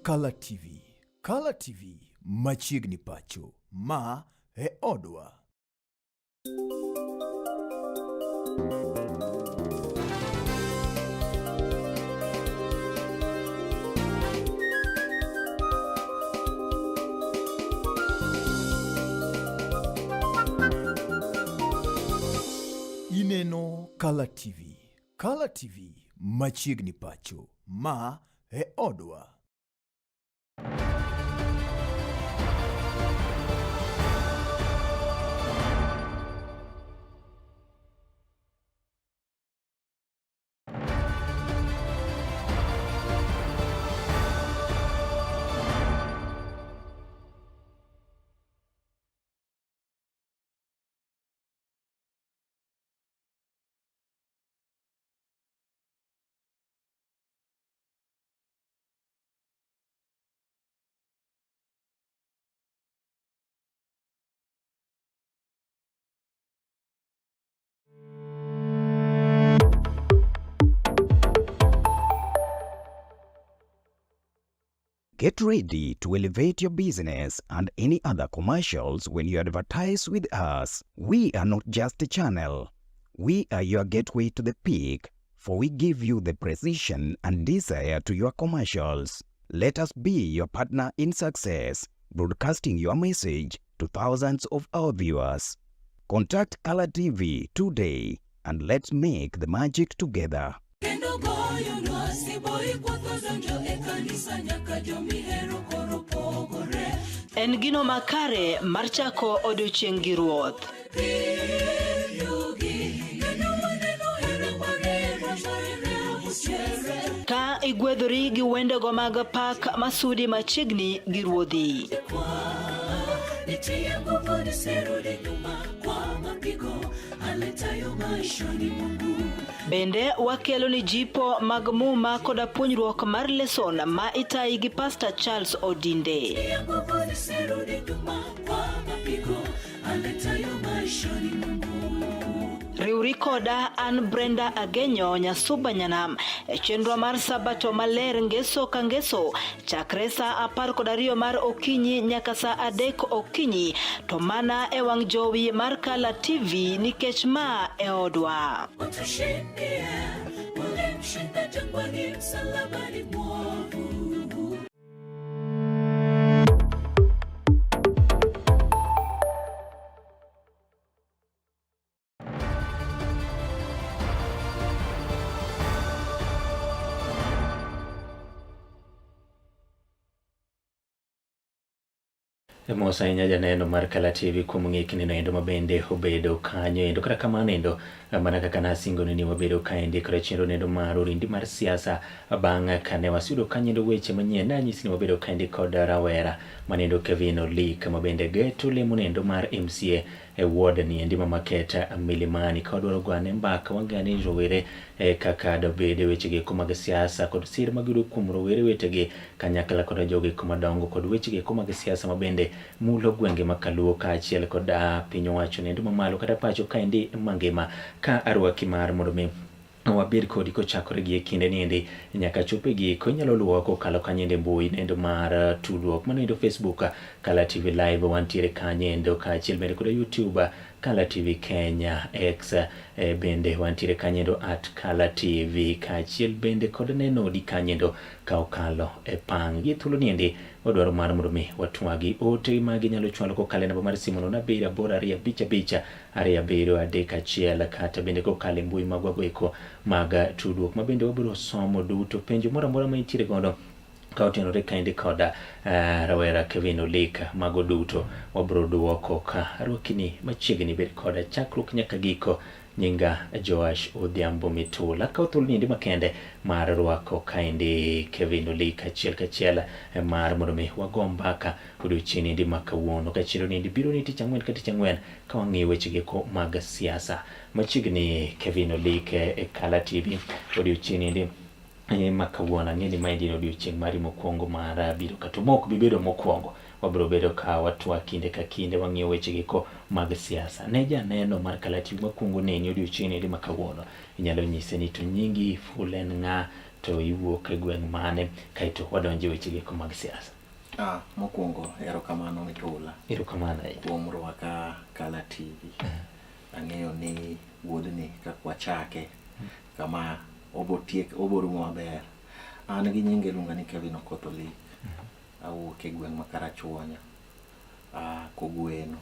Color TV. Color TV machiegni pacho. Ma e odwa. Ineno Color TV. Color TV machiegni pacho. Ma e odwa. Get ready to elevate your business and any other commercials when you advertise with us. We are not just a channel. We are your gateway to the peak, for we give you the precision and desire to your commercials. Let us be your partner in success, broadcasting your message to thousands of our viewers. Contact Color TV today and let's make the magic together. En gino makare mar chako odiochieng' gi ruoth. Ka igwedhori gi wendego mag pak masudi machiegni gi ruodhi. Bende wakelo ni jipo mag muma koda puonjruok mar lesson ma itayi gi Pastor Charles Odinde. Riuri koda an Brenda Agenyo Nyasuba Nyanam chenro mar sabato maler ngeso ka ngeso chakre sa 12 mar okinyi nyaka sa 3 okinyi to mana e wang jowi mar Color TV nikech ma e odwa. Mosa inya janeno mar Color TV kuom ng'ikni endo mabende obedo kanyo endo kata kamano endo mana kaka nasingo ni wabedo kaendi kora chenro endo mar Orindi mar siasa bang' kane wasudo kanyo weche manyien na nyisi ni wabedo kaendi kod Rowere manendo Kevin Olik mabende geto lemo nendo mar MCA e ward ni endi mamaketa Milimani kodwaro gwane mbaka wangani Rowere kaka dobede wechege mag siasa kod sir magiro kuom Rowere wetege kanyakla kod joge komadongo kod wechege mag siasa mabende mulo gwenge makaluo kaachiel kod piny owacho nendo mamalo kata pacho kaendi mangima ka arwaki mar mondo mi wabed kodi kochakore gi kinde niendi nyaka chope gi konyalo luwo kokalo kanyende mbui nendo mar tudruok manendo Facebook Color TV live wantiere kanyendo kaachiel bende kod YouTube Color TV Kenya X bende wantiere kanyendo @Color TV kaachiel bende kod neno di kanyendo ka okalo e pangi thulo niendi wadwaro mar mondo mi watwagi ote magi nyalo chwalo kokalo namba mar simu no na 745 273 kata bende kokalo mbui magwagoeko mag tudruok mabende wabiro somo duto penjo moro amora ma intiere godo ka otenore kaendi koda Rowere Kevin Olik mago duto wabiro duoko ka rwakini machiegni bed koda chakruok nyaka giko nyinga Joash Odhiambo Mitula ka othul niendi makende mar rwako kaendi Kevin Olik achiel mar mondo mi wago mbaka odiochieng' niendi makawuono kachiro niendi biro ni tich ang'wen ka tich ang'wen ka wang'iyo wechege mag siasa machiegni Kevin Olik e Color TV odiochieng' niendi makawuono ng'eni maendi odiochieng' mari mokwongo mar biro kata mok bibedo mokwongo wabiro bedo ka watwa kinde ka kinde wang'iyo wechege mag siasa ne janeno mar Color TV makwongo neni odiochieng' niendi makawuono inyalo nyise ni to nyingi full en ng'a to iwuok e gweng' mane kaito wadonjo weche gi mag siasa. Mokwongo erokamano Mitula. Erokamano kuom rwaka Kala TV. Ang'eyo ni wuodhni kaka wachake kama oborumo maber. An gi nyinge luonga ni Kevin Okoth-Olik. Awuok e gweng' ma Karachuonyo, Kogweno.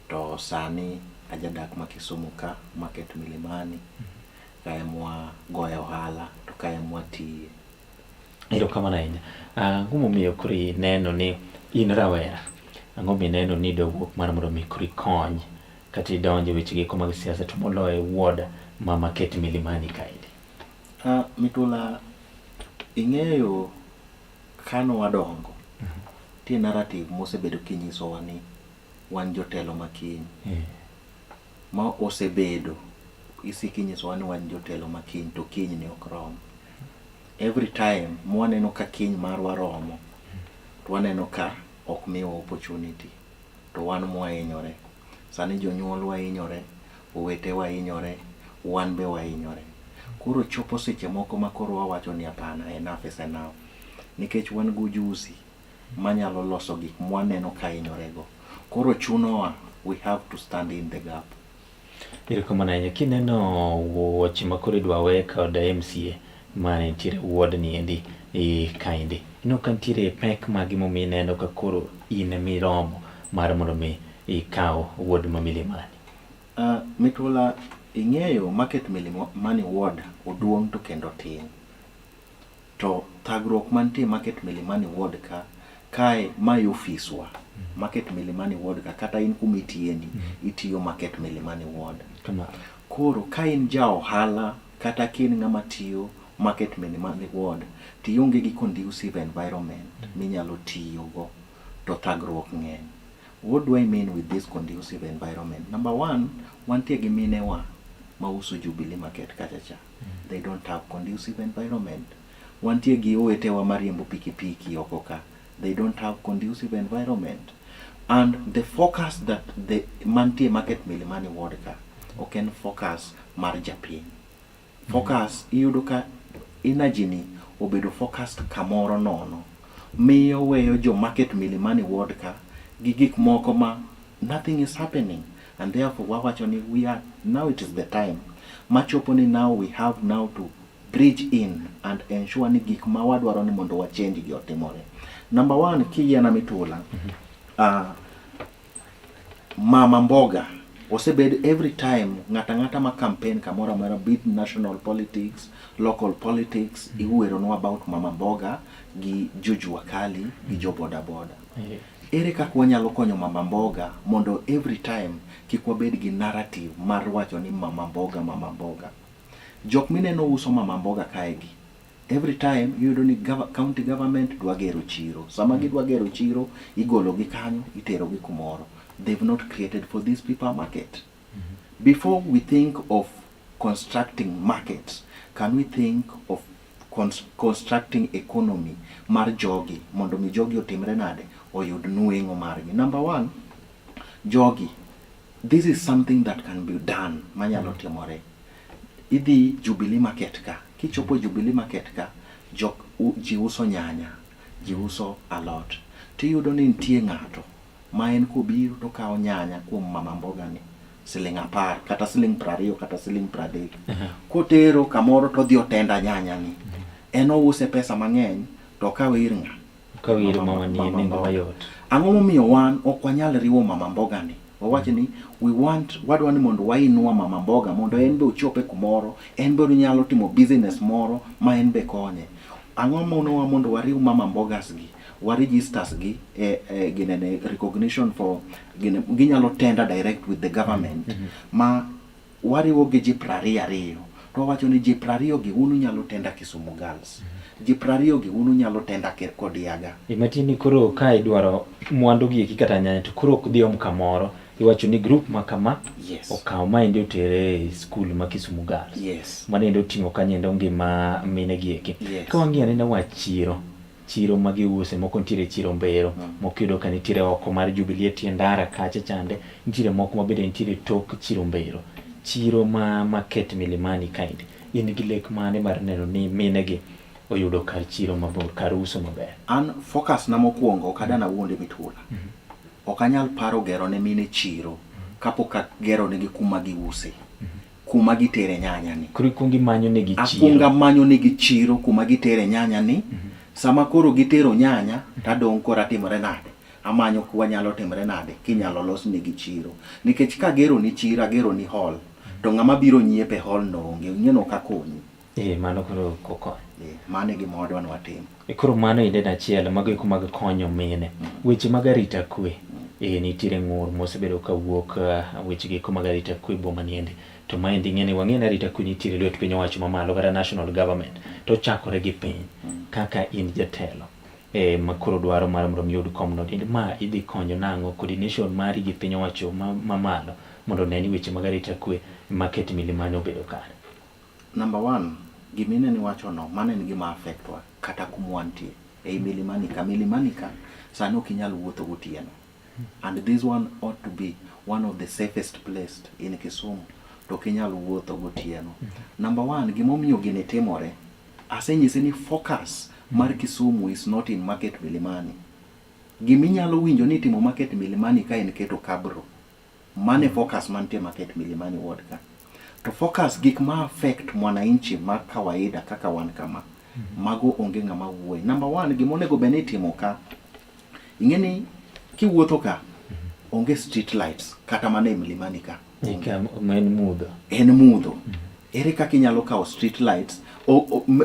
To sani ajadak ma Kisumu ka, Market Milimani. Kae mwa goyo ohala to kae mwa tiye. Erokamano ahinya. Ang'o momiyo koro ineno ni in rawera, ang'o mineno ni dowuok mar mondo mi koro ikony kata idonje weche gi mag siasa to moloyo ward ma Market Milimani kaendi? Mitula, ing'eyo kano wadongo, tie narrative mosebedo kinyisowa ni wan jotelo makiny. Ma osebedo kinyisowa ni wan jotelo makiny to kiny ni ok rom. Every time mwaneno ka kiny marwa romo, to waneno ka ok miwa opportunity, to wan mwahinyore. Sani jonyuol wahinyore, owete wahinyore, wan be wahinyore. Koro chopo seche moko ma koro wawacho ni hapana, enough is enough. Nikech wan gujusi manyalo loso gik mwaneno ka hinyorego. Koro chunowa, we have to stand in the gap. Erokamano ahinya. Kineno wuoche ma koro idwa we kod MCA mane nitiere ward ni endi kaendi, ino ka nitiere pek magi momiyo ineno ka koro in miromo mar mondo mi ikaw ward ma Milimani? Mitula, ing'eyo Market Milimani ward oduong' to kendo tin. To thagruok mantie Market Milimani ward ka, kae mai ofiswa. Market Milimani ward ka, kata in kumitiendi, itiyo Market Milimani ward. Koro ka in ja ohala kata kin ng'ama tiyo Market Milimani ward, tionge gi conducive environment minyalo tiyogo, to thagruok ng'eny. What do I mean with this conducive environment? Number one, wantie gi minewa mauso Jubilee Market kachacha. They don't have conducive environment. Wantie gi owetewa mariembo pikipiki oko ka. They don't have conducive environment. And the focus that the mantie Market Milimani ward ka, oken focus mar japiny. Focus iyudo ka energy ni obedo focused kamoro nono. Miyo weyo jo Market Milimani ward ka gi gik moko ma nothing is happening, and therefore wawacho ni now it is the time machopo ni now we have now to bridge in and ensure ni gik ma wadwaro ni mondo wa change gi otimore. Number one, kiyana Mitula, mama mboga osebed every time ng'ata ma campaign kamora mara, bit national politics, local politics, iweronwa about mama mboga gi Juju Wakali gi jo boda boda. Ere kaka wanyalo konyo mama mboga mondo every time kik wabed gi narrative mar wacho ni mama mboga. Jok mineno uso mama mboga kaegi, every time yudo ni county government dwa gero chiro. Sama gidwa gero chiro, igolo gi kanyo, itero gi kumoro. They've not created for these people a market. Before we think of constructing markets, can we think of constructing economy mar jogi, mondo mi jogi otimre nade, oyud nueng'o margi? Number one, jogi, this is something that can be done, manyalo timore. Idhi Jubilee Market ka, kichopo Jubilee Market ka, ji uso nyanya, ji uso alot. Tiyudo ni nitie ng'ato ma en kobiro to kawo nyanya kuom mama mboga ni $10 kata $20 kata $30. Kotero kamoro to dhi otenda nyanya ni. En ouse pesa mang'eny to kawo ir ng'a? Kawo ir mama ni nengo mayot. Ang'o momiyo wan ok wanyal riwo mama mboga ni? Wawacho ni wadwa ni mondo wainua mama mboga mondo en be ochope kumoro, en be onyalo timo business moro ma en be konye. Ang'o mondo wariw mama mbogas gi, registers gi ginene recognition for ginyalo tender direct with the government, ma wariwo gi ji 20. To wacho ni ji 20 gi unu nyalo tenda Kisumu Girls, ji 20 gi unu nyalo tenda Kodiaga. Imatini koro ka idwaro mwandu gi kata nyanya to koro dhiom kamoro, iwacho ni group makama okaw maendi otere school ma Kisumu Girls. Manendi oting'o kanyendo ngima mine gi eki. Ka wang'iyo anena wach chiro magiuse, moko nitiere chiro Mbero, moko yudo ka nitiere oko mar Jubilee tie ndara kacha chande, nitiere moko mabende nitiere tok chiro Mbero. Chiro ma Market Milimani kaendi, in gi lek mane mar neno ni minegi oyudo kar chiro mabor, kar uso maber? An focus na mokwongo kadana wuonde mitula. Ok anyal paro gero ne mine chiro kapok agero negi kuma giuse. Kuma gitere nyanya ni. Kuri kungi manyo negi chiro. Akunga manyo negi chiro kuma gitere nyanya ni. Sama koro gitero nyanya, tadong kora timore nade. Amanyo kuwa nyalo timore nade, kinyalo los negi chiro. Nikech ka gero ni chiro, agero ni hall. To ng'ama biro nyiepe hall no onge, ng'eno kakonyi. Mano koro koko. Mane gi modwa nwatim. Koro mano inde na chiel, mago eko mag konyo mine. Weche mag arita kwe. Nitiere ng'ur mosebedo kawuok weche gi eko mag arita kwe boma niende. To maendi ng'eni wang'eni arita kwe nitiere lwet piny owacho mamalo kata national government. To chakore gi piny. Kaka in jatelo. Ma koro dwaro mar mondo miyud komno. Ma idhi konyo nang'o coordination mari gi piny owacho mamalo mondo ne ni weche mag arita kwe maket milimani obedo kare. Number one, gimine ni wacho no, mane ni gima affectwa kata kumwantie. Milimani ka sani ok inyal wuotho gotieno. And this one ought to be one of the safest places in Kisumu. To kinyal wuotho gotieno. Number one, gimomiyo gine timore. Asenyise ni focus mar Kisumu is not in market Milimani. Giminyalo winjo ni timo market Milimani ka en keto kabro. Mane focus mantie market Milimani ward ka. To focus gik ma affect mwananchi ma kawaida kaka wan kama. Mago onge ng'ama wuoye. Number one, gimonego beni timo ka. Ingeni kiwuotho ka onge street lights kata mane Milimani ka. En mudho. Ere kaka inyalo kawo street lights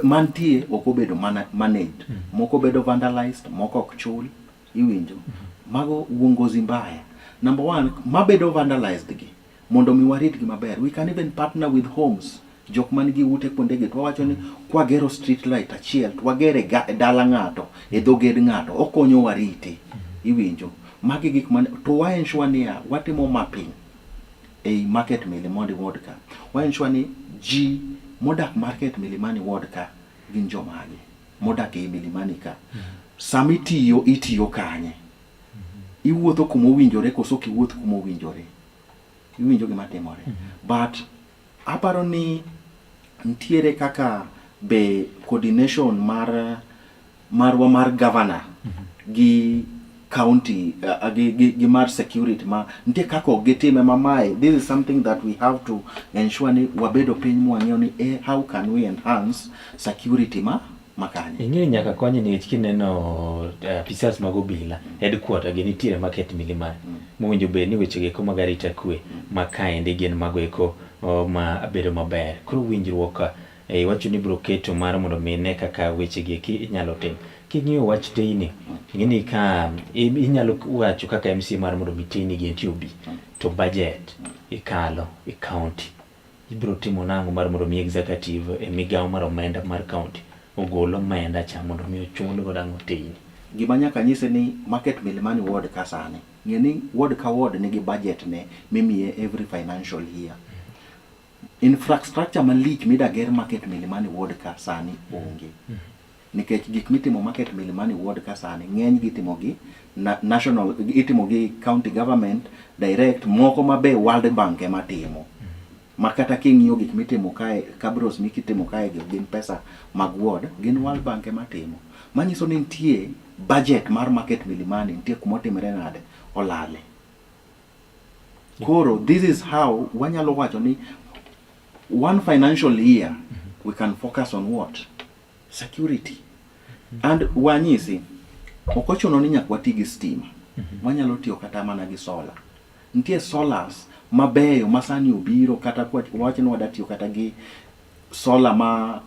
mantie ok obedo managed. Moko bedo vandalized, moko ok chul, iwinjo. Mago uongozi mbaya. Number one, mabedo vandalized gi. Mondo mi warit gi maber. We can even partner with homes. Jok man gi ute kuonde gi. Wawacho ni kwa gero street light achiel, twagere dala ng'ato, e dhoged ng'ato, okonyo warite. Iwinjo. Magi gik man to wa ensure ni watimo mapping market Milimani ward ka. Wa ensure ni ji modak market Milimani ward ka gin jomage. Modak Milimani ka. Sami itiyo kanye. Iwuotho kuma owinjore koso kiwuotho kuma owinjore. Iwinjo gima timore. But aparo ni ntiere kaka be coordination mar governor gi county gi mar security ma ntie kako gitime mamae. This is something that we have to ensure ni wabedo piny mwang'eyo ni how can we enhance security makanye. Ing'eyo nyaka konye ni kineno pisas mag obila headquarter gi nitiere market Milimani. Mowinjo bed ni weche geko mag arita kwe makaendi gin mago eko ma bedo maber. Koro winjruok wacho ni biro keto mar mondo mine kaka weche gi inyalo tim. King'iyo wach teyni, ing'eni ka inyalo wacho kaka MC mar mondo miteni gi ntie to budget ikalo county. Ibiro timo nang'o mar mondo mi executive migawo mar omenda mar county ogolo omenda cha mondo mi ochul go dang'o teyni. Gima nyaka nyise ni market Milimani ward ka sani. Ng'eni ward ka ward nigi budget ne mimiye every financial year. Infrastructure malich midager market Milimani ward ka sani onge. Nikech gik mitimo market Milimani ward ka sani ng'eny gitimo gi national, itimo gi county government direct, moko mabe World Bank ema timo. Makata king'iyo gik mitimo kae, kabros mikitimo kae gin pesa mag ward, gin World Bank ema timo. Manyiso ni ntie budget mar market Milimani, ntie kumotimre nade olale. Koro this is how wanyalo wacho ni one financial year we can focus on what? Security. And wanyisi okochuno ni nyaka wati gi stima. Wanyalo tiyo kata mana gi solar. Ntie solars mabeyo masani obiro kata kwa wacho ni wadatiyo kata gi solar ma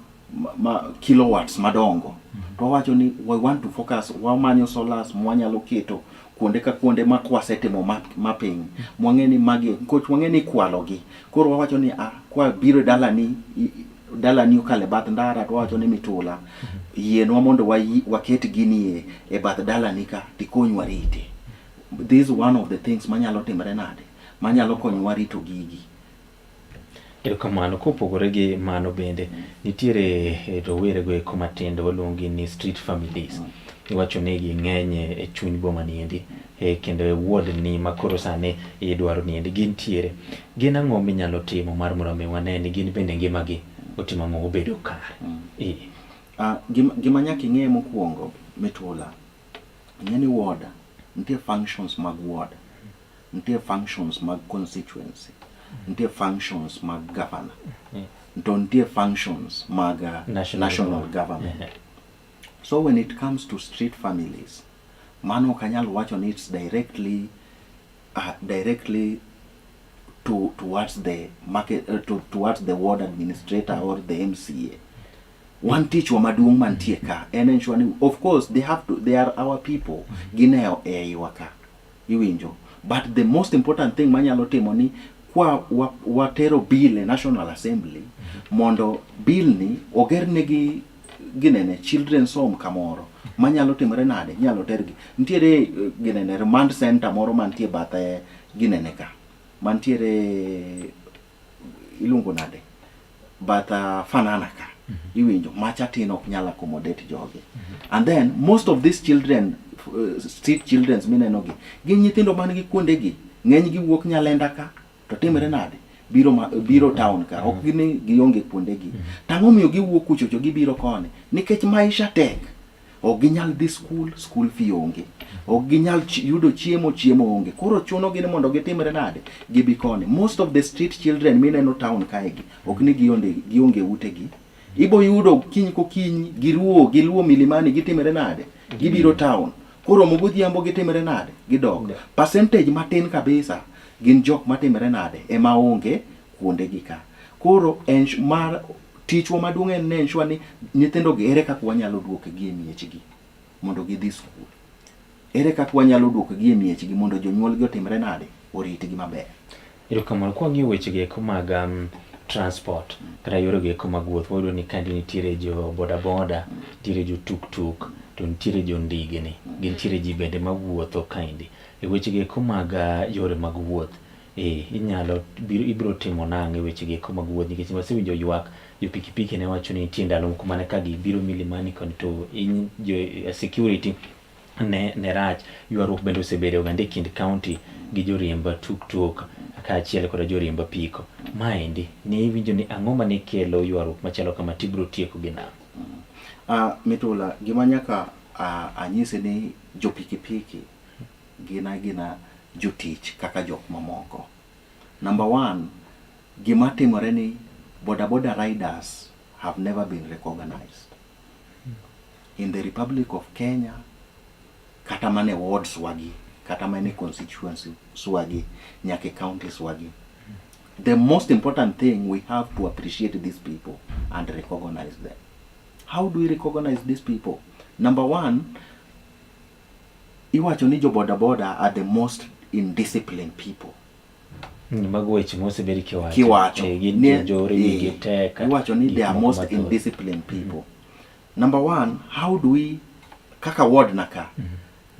kilowatts madongo. To wacho ni we want to focus wamanyo solars mwanyalo keto kuonde ka kuonde ma kwasetimo mapping. Mwang'eni magi coach mwang'eni kwalogi. Koro wacho ni kwa biro dala ni ukale bath ndara to wacho ni mitula yienwa mondo waket gini bath dala nika tikonywa rite. This is one of the things manyalo timre nade, manyalo konywa rito gigi. Erokamano. Kopogore gi mano bende nitiere rowere go eko matindo waluongi ni street families. Iwacho ni gi ng'eny e chuny boma niendi kendo ward ni makoro sane idwaro niendi gintiere. Gin ang'o minyalo timo mar mondo mi wane ni gin bende ngimagi otimo mo obedo kare. Gima nyaka ing'e mokwongo Mitula, ing'e ni ward nitie functions mag ward, nitie functions mag constituency, nitie functions mag governor, to nitie functions mag national government. So when it comes to street families, mano kanyal wacho ni it's directly towards the market towards the ward administrator or the MCA. One teacher maduong mantie ka en ensuring, of course they are our people, gineo iwaka iwinjo, but the most important thing manyalo timo ni kwa watero bill e National Assembly mondo bill ni ogernegi ginene children's home kamoro manyalo timore nade, nyalo tergi ntiere ginene remand center moro mantie bathe ginene ka mantiere ilungo nade batha fanana ka iwinjo machatin ok nyala accommodate jogi. And then most of these children, street children mineno gi gin nyithindo man gi kuonde gi, ng'eny gi wuok Nyalenda ka to timore nade biro town ka, ok gini gionge kuonde gi. Tang'o miyo giwuok kuchocho gibiro koni nikech maisha tek, ok ginyal dhi school fee onge, ok ginyal yudo chiemo onge, koro chuno gini mondo gitimre nade gibi koni. Most of the street children mineno town kaegi ok ni gionge ute gi, ibo yudo kiny ko kiny giluo milimani gitimre nade gibiro town, koro mogodhiambo gitimre nade gidok. Percentage matin kabisa gin jok matimre nade ema onge kuonde gi ka. Koro mar tichwa maduong' en ne ensure ni nyithindo gi ere kaka wanyalo duoke gi e miechgi mondo gidhi skul, ere kaka wanyalo duoke gi e miechgi mondo jonyuol gi otimre nade oritgi maber. Erokamano. Kwa ng'iyo weche gi mag transport kata yore gi mag wuoth, wayudo ni kandi nitiere jo bodaboda, nitiere jo tuk-tuk, to nitiere jo ndigni, gintiere ji bende mawuotho kaindi. E weche gi mag yore mag wuoth, ibiro timo nang'e weche gi mag wuoth, nikech wasewinjo ywak jo pikipiki ne wacho ni nitie ndalo moko mane ka gibiro milimani koni to security ne rach. Ywaruok bende osebedo gande kind county gi joriemb tuk-tuk kaachiel kod joriemb apiko. Maendi ne iwinjo ni ang'o mane kelo ywaruok machalo kama tibiro tieko gi nang'o? Mitula, gima nyaka anyise ni jo pikipiki gina jotich kaka jok mamoko. Number one, gima timore ni bodaboda riders have never been recognized in the Republic of Kenya, kata mane wards wagi, kata mane constituency swagi, nyake counties wagi. The most important thing, we have to appreciate these people and recognize them. How do we recognize these people? Number one, iwacho ni jo bodaboda are the most indisciplined people. Magweche moseberi kiwacho giteka iwacho ni they are most indisciplined people. Number one, how do we kaka ward naka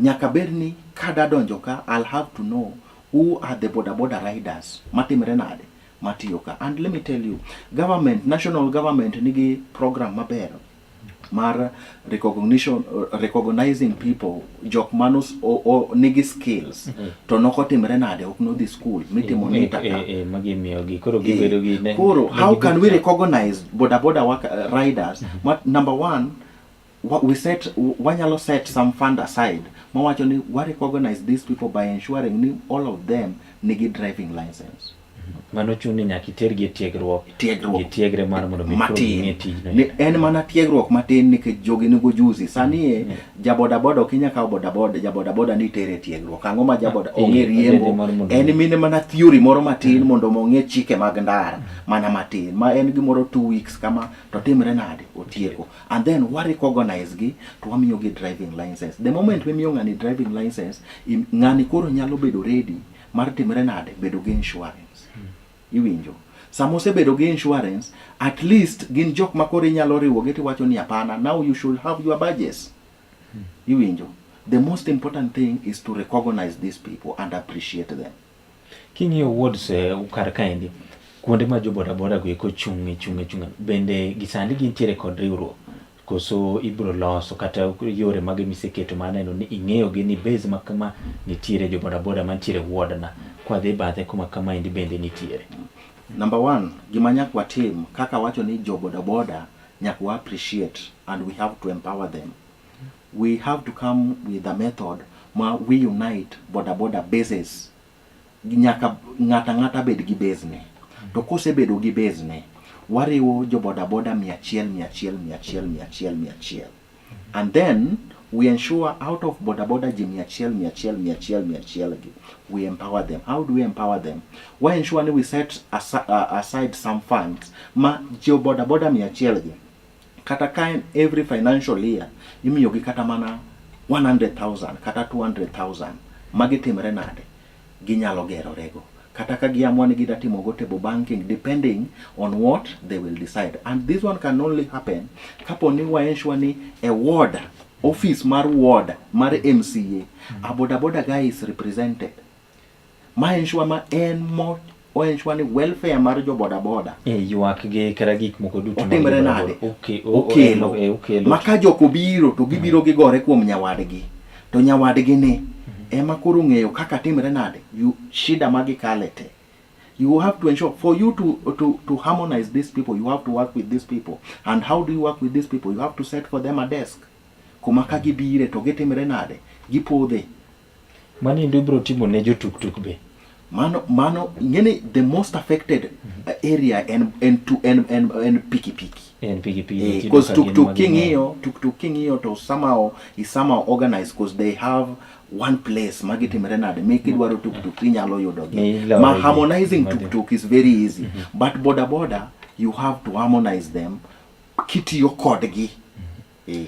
nyaka berni kada donjo ka, I'll have to know who are the bodaboda riders matimre nade matiyo ka. And let me tell you, national government nigi program maber mar recognizing people jok manus o nigi skills to noko timre nade ok no dhi school mitimo nita ka koro how can we recognize bodaboda riders? Number one, wanyalo set some fund aside mawacho ni we recognize these people by ensuring ni all of them nigi driving license. Mano chuni nyaki tergi tiegruok gitiegre mar mondo matin en mana tiegruok matin nikech jogi nigo juzi sani jabodaboda okinya ka jabodaboda ni tere tiegruok ang'o ma jaboda ong'e riembo en mine mana theory moro matin mondo mong'e chike mag ndara mana matin ma en gimoro 2 weeks kama to timre nade otieko. And then we recognize gi to wamiyo gi driving license. The moment we miyo ng'ani driving license, ng'ani koro nyalo bedo ready mar timre nade bedo gi insurance. Iwinjo samose bedo gi insurance, at least gin jok makoro inyalo riwo geti wacho ni apana, now you should have your badges. Iwinjo, the most important thing is to recognize these people and appreciate them. King'iyo wards ukar kaendi kuonde ma jo bodaboda go eko chung'e bende gisandi gintiere kod riwruok koso ibro loso kata yore mag miseketo maneno ni ing'eyo gi ni base makama nitiere jo bodaboda mantiere ward na kwa dhi bathe kuma kama indi bende nitiere? Number one, gima nyak watim, kaka wacho ni jo boda boda, nyak wa appreciate and we have to empower them. We have to come with a method ma we unite boda boda bases. Nyaka ngata bed gi base ne. To kose bedo gi base ne, wariwo jo boda boda 100. And then we ensure out of boda boda ji 100, we empower them. How do we empower them? We ensure we set aside some funds ma jo boda boda 100 kata kain every financial year imiyo gi kata mana 100,000 kata 200,000 magitimre nade ginyalo gero rego kata ka giamua ni gidatimo go table banking depending on what they will decide. And this one can only happen kapo ni wa ensure ni a ward office mar ward mar MCA a boda boda guy is represented. Ma ensure ma en mo o ensure ni welfare mar jo boda boda yuak ge kara gik moko duto otimre nade okelo maka joko biro to gibiro gi gore kuom nyawadgi to nyawadgi ni ema koro ng'eyo kaka timre nade shida magi kalete. You have to ensure for you to harmonize these people, you have to work with these people. And how do you work with these people? You have to set for them a desk kumaka gibire to gitimre nade gipodhe mani ndubro timo ne jo tuk be mano ngene the most affected area and piki because tuk kingio to somehow is somehow organized because they have one place magitimre nade make dwaro tuk inyalo yudo gi ma harmonizing tuk is very easy but boda you have to harmonize them kitiyo kodgi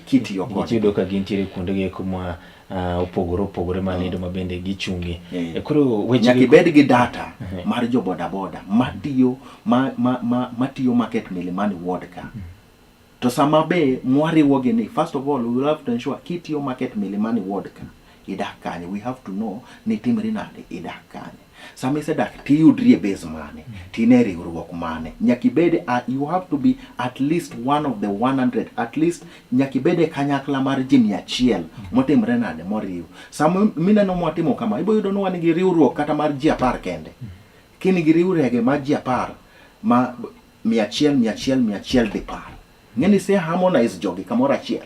kitiyo kodgi chido ka gintiere kuonde ge kuma opogore manindo mabende gichungi koro weche gibed gi data mar jo boda boda matiyo matiyo market milimani ward ka to sama be mwariwo gi ni first of all we will have to ensure kitiyo market milimani ward ka idak kanye. We have to know ni timri nade idak kanye. Sami se dak ti yudri e base mane tine riwruok mane nyakibede you have to be at least one of the 100 at least nyakibede kanyakla mar ji 100 motimre nade moriw. Sama mineno mwatimo kama ibo yudo no wan gi riwruok kata mar ji 10 kende kini gi riwrege mar ji 10 ma 100 dipar ngeni se harmonize jogi kamora achiel.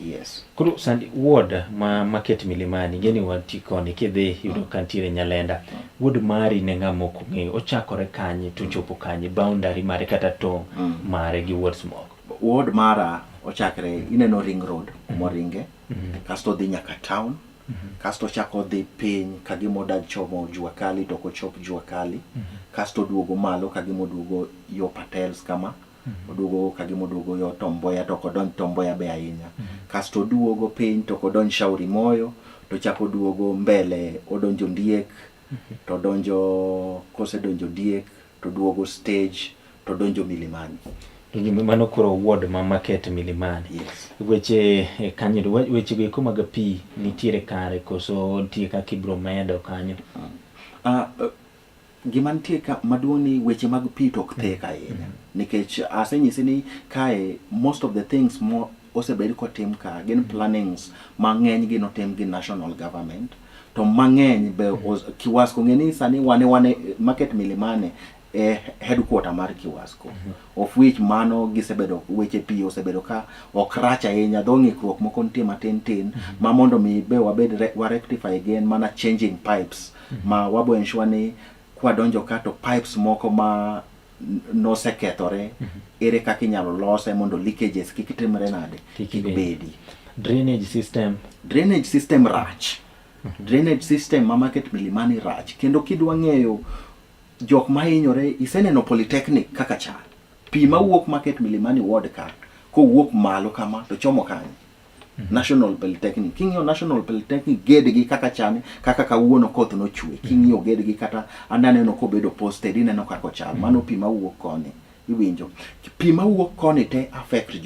Yes. Kuru sandi ward ma market milimani geni watikoni kidhi yudo kantire Nyalenda ward mari ne ng'amoko ng'eyo ochakore kanye to chopo kanye boundary mare kata to mare gi wards moko. Ward mara ochakre ineno ring road moringe kasto dhi nyaka town kasto chako dhi piny kagimoda chomo Jua Kali to ko chop Jua Kali kasto duogo malo kagimoduogo yo Patels kama oduogo kagimoduogo yo Tomboya to kodon Tomboya be ahinya kasto duogo piny to kodon Shauri Moyo to chako duogo mbele odonjo Diek to donjo kose donjo Diek to duogo stage to donjo Milimani. Mano koro ward ma market Milimani. Yes. Weche kanyo weche go kuma ga pi nitiere kare koso nitie ka kibro medo kanyo. Gimantie ka maduoni weche mag pi tok theka ahinya nikech asenyisi ni kae most of the things mo osebedi kotim ka gin plannings mang'eny gin otim gi national government to mang'eny be Kiwasko ng'eni sani wane market Milimani headquarter mar Kiwasko of which mano gisebedo weche pi osebedo ka okrach ahinya dho ng'ikruok moko nitie matin ma mondo mi be wabed wa rectify again mana changing pipes ma wabo ensure ni kwa donjo kato pipes moko ma no sekethore ere kaka inyalo lose mondo leakages kik timre nade kik bedi. Drainage system rach. Drainage system ma market Milimani rach kendo kidwa ng'eyo jok ma hinyore iseneno polytechnic kaka chal pi ma wuok market Milimani ward ka ko wuok malo kama to chomo kanye National Polytechnic. King'yo National Polytechnic gedgi kaka chane kaka kawuono koth no chwe king'yo gedgi kata ananeno ko bedo posted ineno kako chal mano pi ma wuok koni iwinjo pi ma wuok koni te affect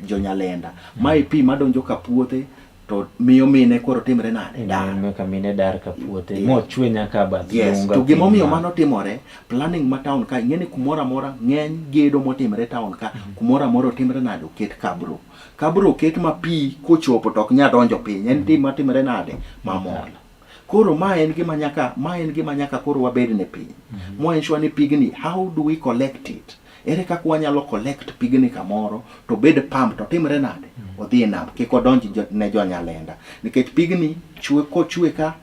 Nyalenda mai pi ma donjo ka puothe to miyo mine koro timre nade ka mine dar ka puothe mo chwe nyaka bath lunga. To gimomiyo mano timore planning ma town ka ng'eni kumora mora ng'eny gedo motimre town ka kumora mora timre nade oket kabro ket ma pi kochopo tok nya donjo piny en tim matimre nade mamol Koro ma en gima nyaka koro wabed ne piny. Mo ensure ni pigni, how do we collect it? Ere kaka wanyalo collect pigni kamoro to bed pump to timre nade? Odhi nam kik odonji ne jonyalenda. Nikech pigni kochwe ka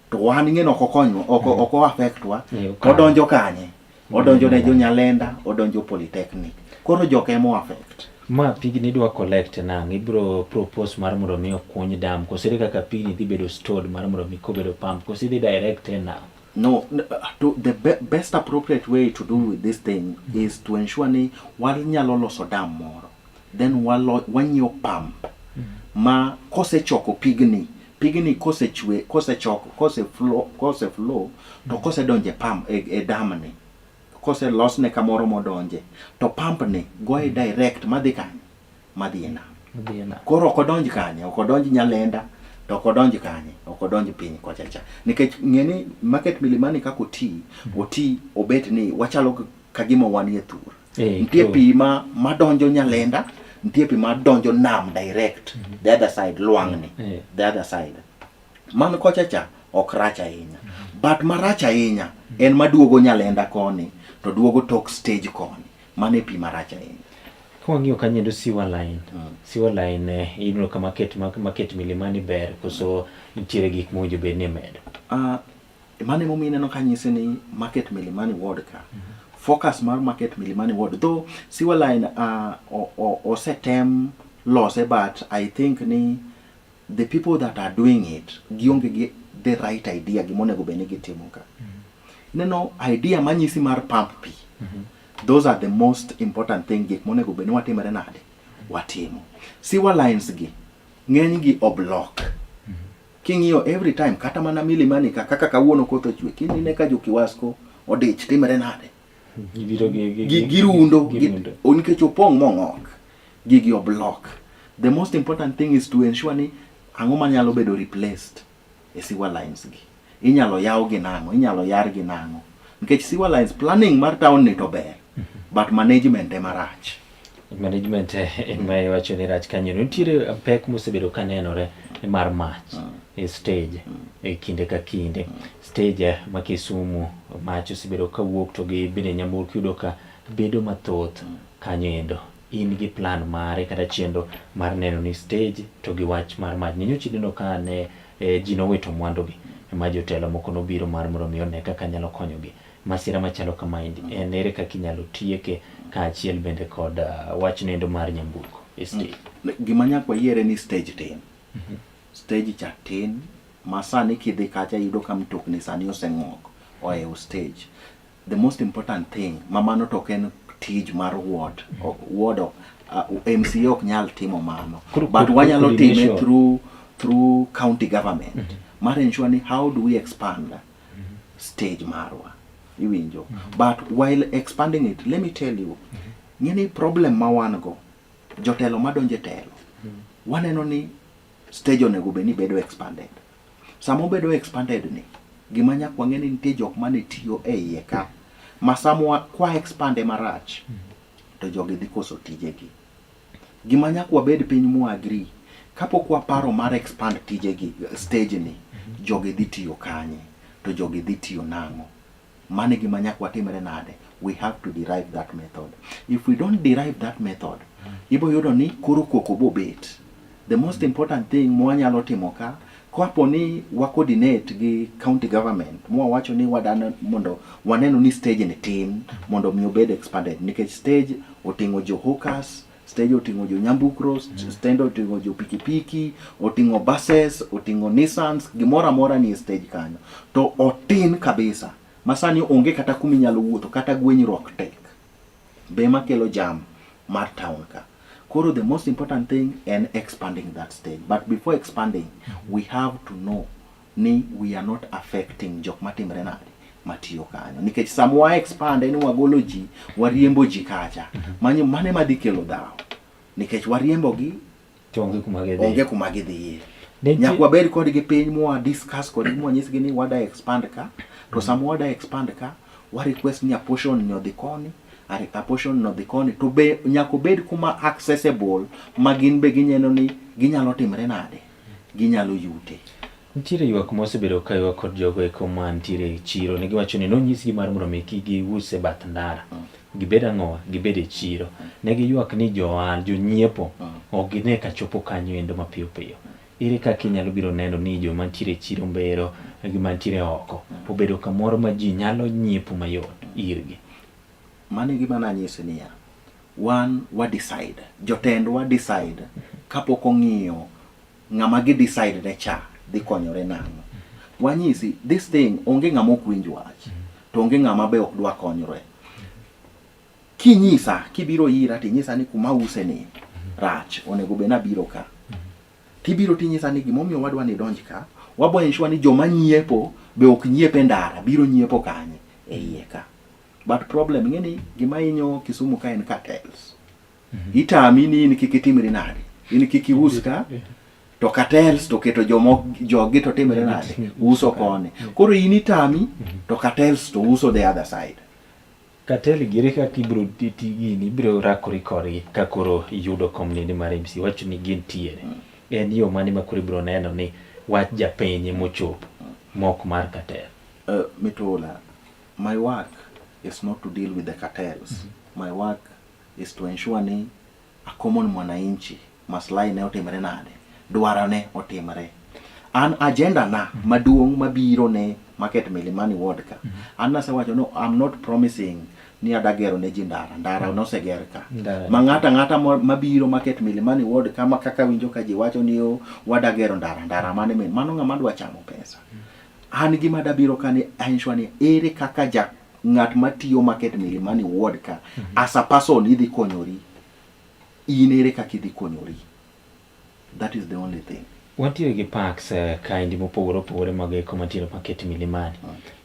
to wan ng'eno oko affectwa, odonjo kanye? Odonjo ne jonyalenda, odonjo polytechnic. Koro jokemo affect. Ma pigni dwa collect nang' ibro propose mar mondo mi okuny dam kosere kaka pigni dhi bedo stored mar mondo mi kobedo pump kosi dhi direct now. No, the best appropriate way to do with this thing is to ensure ni wanyalo loso dam moro. Then wanyo pump. Ma kose choko pigni kose chwe, kose choko, kose flow, to kose donje pump e dam ni. Kose losne kamoro modonje. To pump ni go direct madhi kanye? Madhi nam. Koro okodonji kanye, okodonji Nyalenda, to okodonji kanye, okodonji piny kochacha. Nikech ng'eni market Milimani kako oti obet ni wachalo kagima wanie thur. Nitie pi madonjo Nyalenda, nitie pi madonjo nam direct, the other side Lwang'ni, the other side. Man kochacha ok rach ahinya. But marach ahinya en maduogo Nyalenda koni to duogo tok stage koni. Mane pi marach ahinya. Kwang'iyo kanyo sewer line. Sewer line ino ka market Milimani ber koso nitiere gik mojo be ne medo. Mane momine no kanyise ni market Milimani ward ka. Focus mar market Milimani ward, though sewer line osetem lose, but I think ni the people that are doing it gionge the right idea gimonego bene gitimo ka. Neno idea manyisi mar pump pi. Those are the most important thing gik monego bene watimere nade watimo. Sewer lines gi ng'eny gi oblock. King'iyo every time kata mana Milimani kaka kawuono koth ochwe kinine ka jokiwasko odich timere nade. Girundo nikech opong' mong'ok gigi oblock. The most important thing is to ensure ni ang'o manyalo bedo replaced e sewer lines gi. Inyalo yaw gi nang'o, inyalo yar gi nang'o. Nikech sewer lines planning mar town ni to ber, but management ema rach. Management ema iwacho ni rach kanyo. Nitiere pek mosebedo kanenore mar mach e stage e kinde ka kinde. Stage ma Kisumu mach osebedo kawuok to gi bende Nyamburko yudo ka bedo mathoth kanyo endo. In gi plan mare kata chendo mar neno ni stage to gi wach mar mach. Nyochi neno ka ne ji nowito mwandogi ma jotelo moko nobiro mar mondo mi one kaka nyalo konyogi. Masira machalo kama en ere kaka inyalo tieke ka achiel bende kod wach nendo mar Nyamburko e stage. Gima nyakwa yiere ni stage tin. Stage cha tin, masani kidhi kacha yudo ka mtokni sani oseng'ok oe stage. The most important thing, mamano token tij mar ward of MCA ok nyal timo mano. But wanyalo time through county government. Mar ensure ni how do we expand stage marwa. Iwinjo. But while expanding it, let me tell you, ng'eni problem ma wan go, jotelo madonje telo. Waneno ni stage onego beni bedo expanded. Samo bedo expanded ni, gima nyakwa ng'eni nitie jok mane tiyo e iye ka. Masamwa kwa expande marach, to jogi dhi koso tijegi. Gima nyakwa bed piny mu agree, kapok waparo mar expand tijegi, stage ni, jogi dhi tiyo kanye, to jogi dhi tiyo nang'o. Mane gima nyakwa timre nade. We have to derive that method. If we don't derive that method, ibo yudo ni kuro koko bo bet. The most important thing mwanyalo timo ka, kwa poni wa coordinate gi county government, mwa wacho ni wadana mondo waneno ni stage ni tin, mondo mi obed expanded. Nikech stage otingo jo hawkers, stage otingo jo Nyamburko, stage otingo jo pikipiki, otingo buses, otingo Nissans, gimora mora ni stage kanyo. To otin kabisa. Masani onge kata kumi nyalo wuotho, kata gwenyruok tek. Bema kelo jam mar town ka. Koro the most important thing in expanding that stage. But before expanding, we have to know ni we are not affecting jok matimre nade matiyo kanyo. Nikech samwa expand eni wagolo ji, wariembo ji kacha. Mane madhi kelo dhaw. Nikech wariembo gi to onge kuma gidhiye. Nyakwa beri kod gi piny mwa discuss kod mwa nyisgi ni wada expand ka. To samwa wada expand ka, wa request ni a portion ni odhi koni. A portion no the koni to be nyako bed kuma accessible magin be ginyeno ni ginyalo timre nade, ginyalo yute. Nitiere ywak mosebedo ka ywak kod jogo eko mantiere e chiro ne giwacho ni nonyisgi mar mondo mi kik giuse bath ndara. Gibed ang'owa, gibed e chiro. Ne giywak ni jonyiepo ok gine ka chopo kanyo endo mapiyo piyo. Ere kaka inyalo biro neno ni joma mantiere e chiro mbero gi mantiere oko obedo kamoro ma ji nyalo nyiepo mayot irgi. Mano e gima nanyisi niya, wa decide, jotendwa decide kapok ong'iyo ng'ama gi decide ne cha dhi konyore nang'o. Wanyisi, this thing onge ng'ama ok winj wach, to onge ng'ama be ok dwa konyore. Kinyisa, kibiro ira tinyisa ni kuma use ni rach, onego be nabiro ka. Tibiro tinyisa ni gimomiyo wadwa ni donj ka, wabo ensure ni joma nyiepo be ok nyiepe ndara, biro nyiepo kanye e iye ka. But problem ngeni gima inyo Kisumu ka en cartels. Itami ni in kikitimri nade, in kikius ka, to cartels to keto jogi to timre nade, uso kone. Koro in itami to cartels to uso the other side. Cartel gire kaka ibiro gini ibiro rakori kodgi ka koro iyudo komninde mar MC wacho ni gin tiere. En yo mane ma koro ibiro neno ni wach japiny mochopo mok mar cartel. Mitola, my work is not to deal with the cartels. My work is to ensure ni a common mwananchi maslahi ne otimre nade, dwarane otimre. An agenda na maduong' mabiro ne market Milimani Ward ka. An nasewacho no, I'm not promising ni adagero ne ji ndara noseger ka. Ma ng'ata mabiro market Milimani Ward kama kaka winjo ka ji wacho ni wadagero ndara mane men, mano ng'ama dwa chamo pesa. An gima dabiro ka ni ensure ni ere kaka ng'at matiyo market Milimani Ward ka as a person idhi konyori, in ere kaka idhi konyori. That is the only thing. Wantiere gi parks kaendi mopogore opogore mag eko mantiere market Milimani.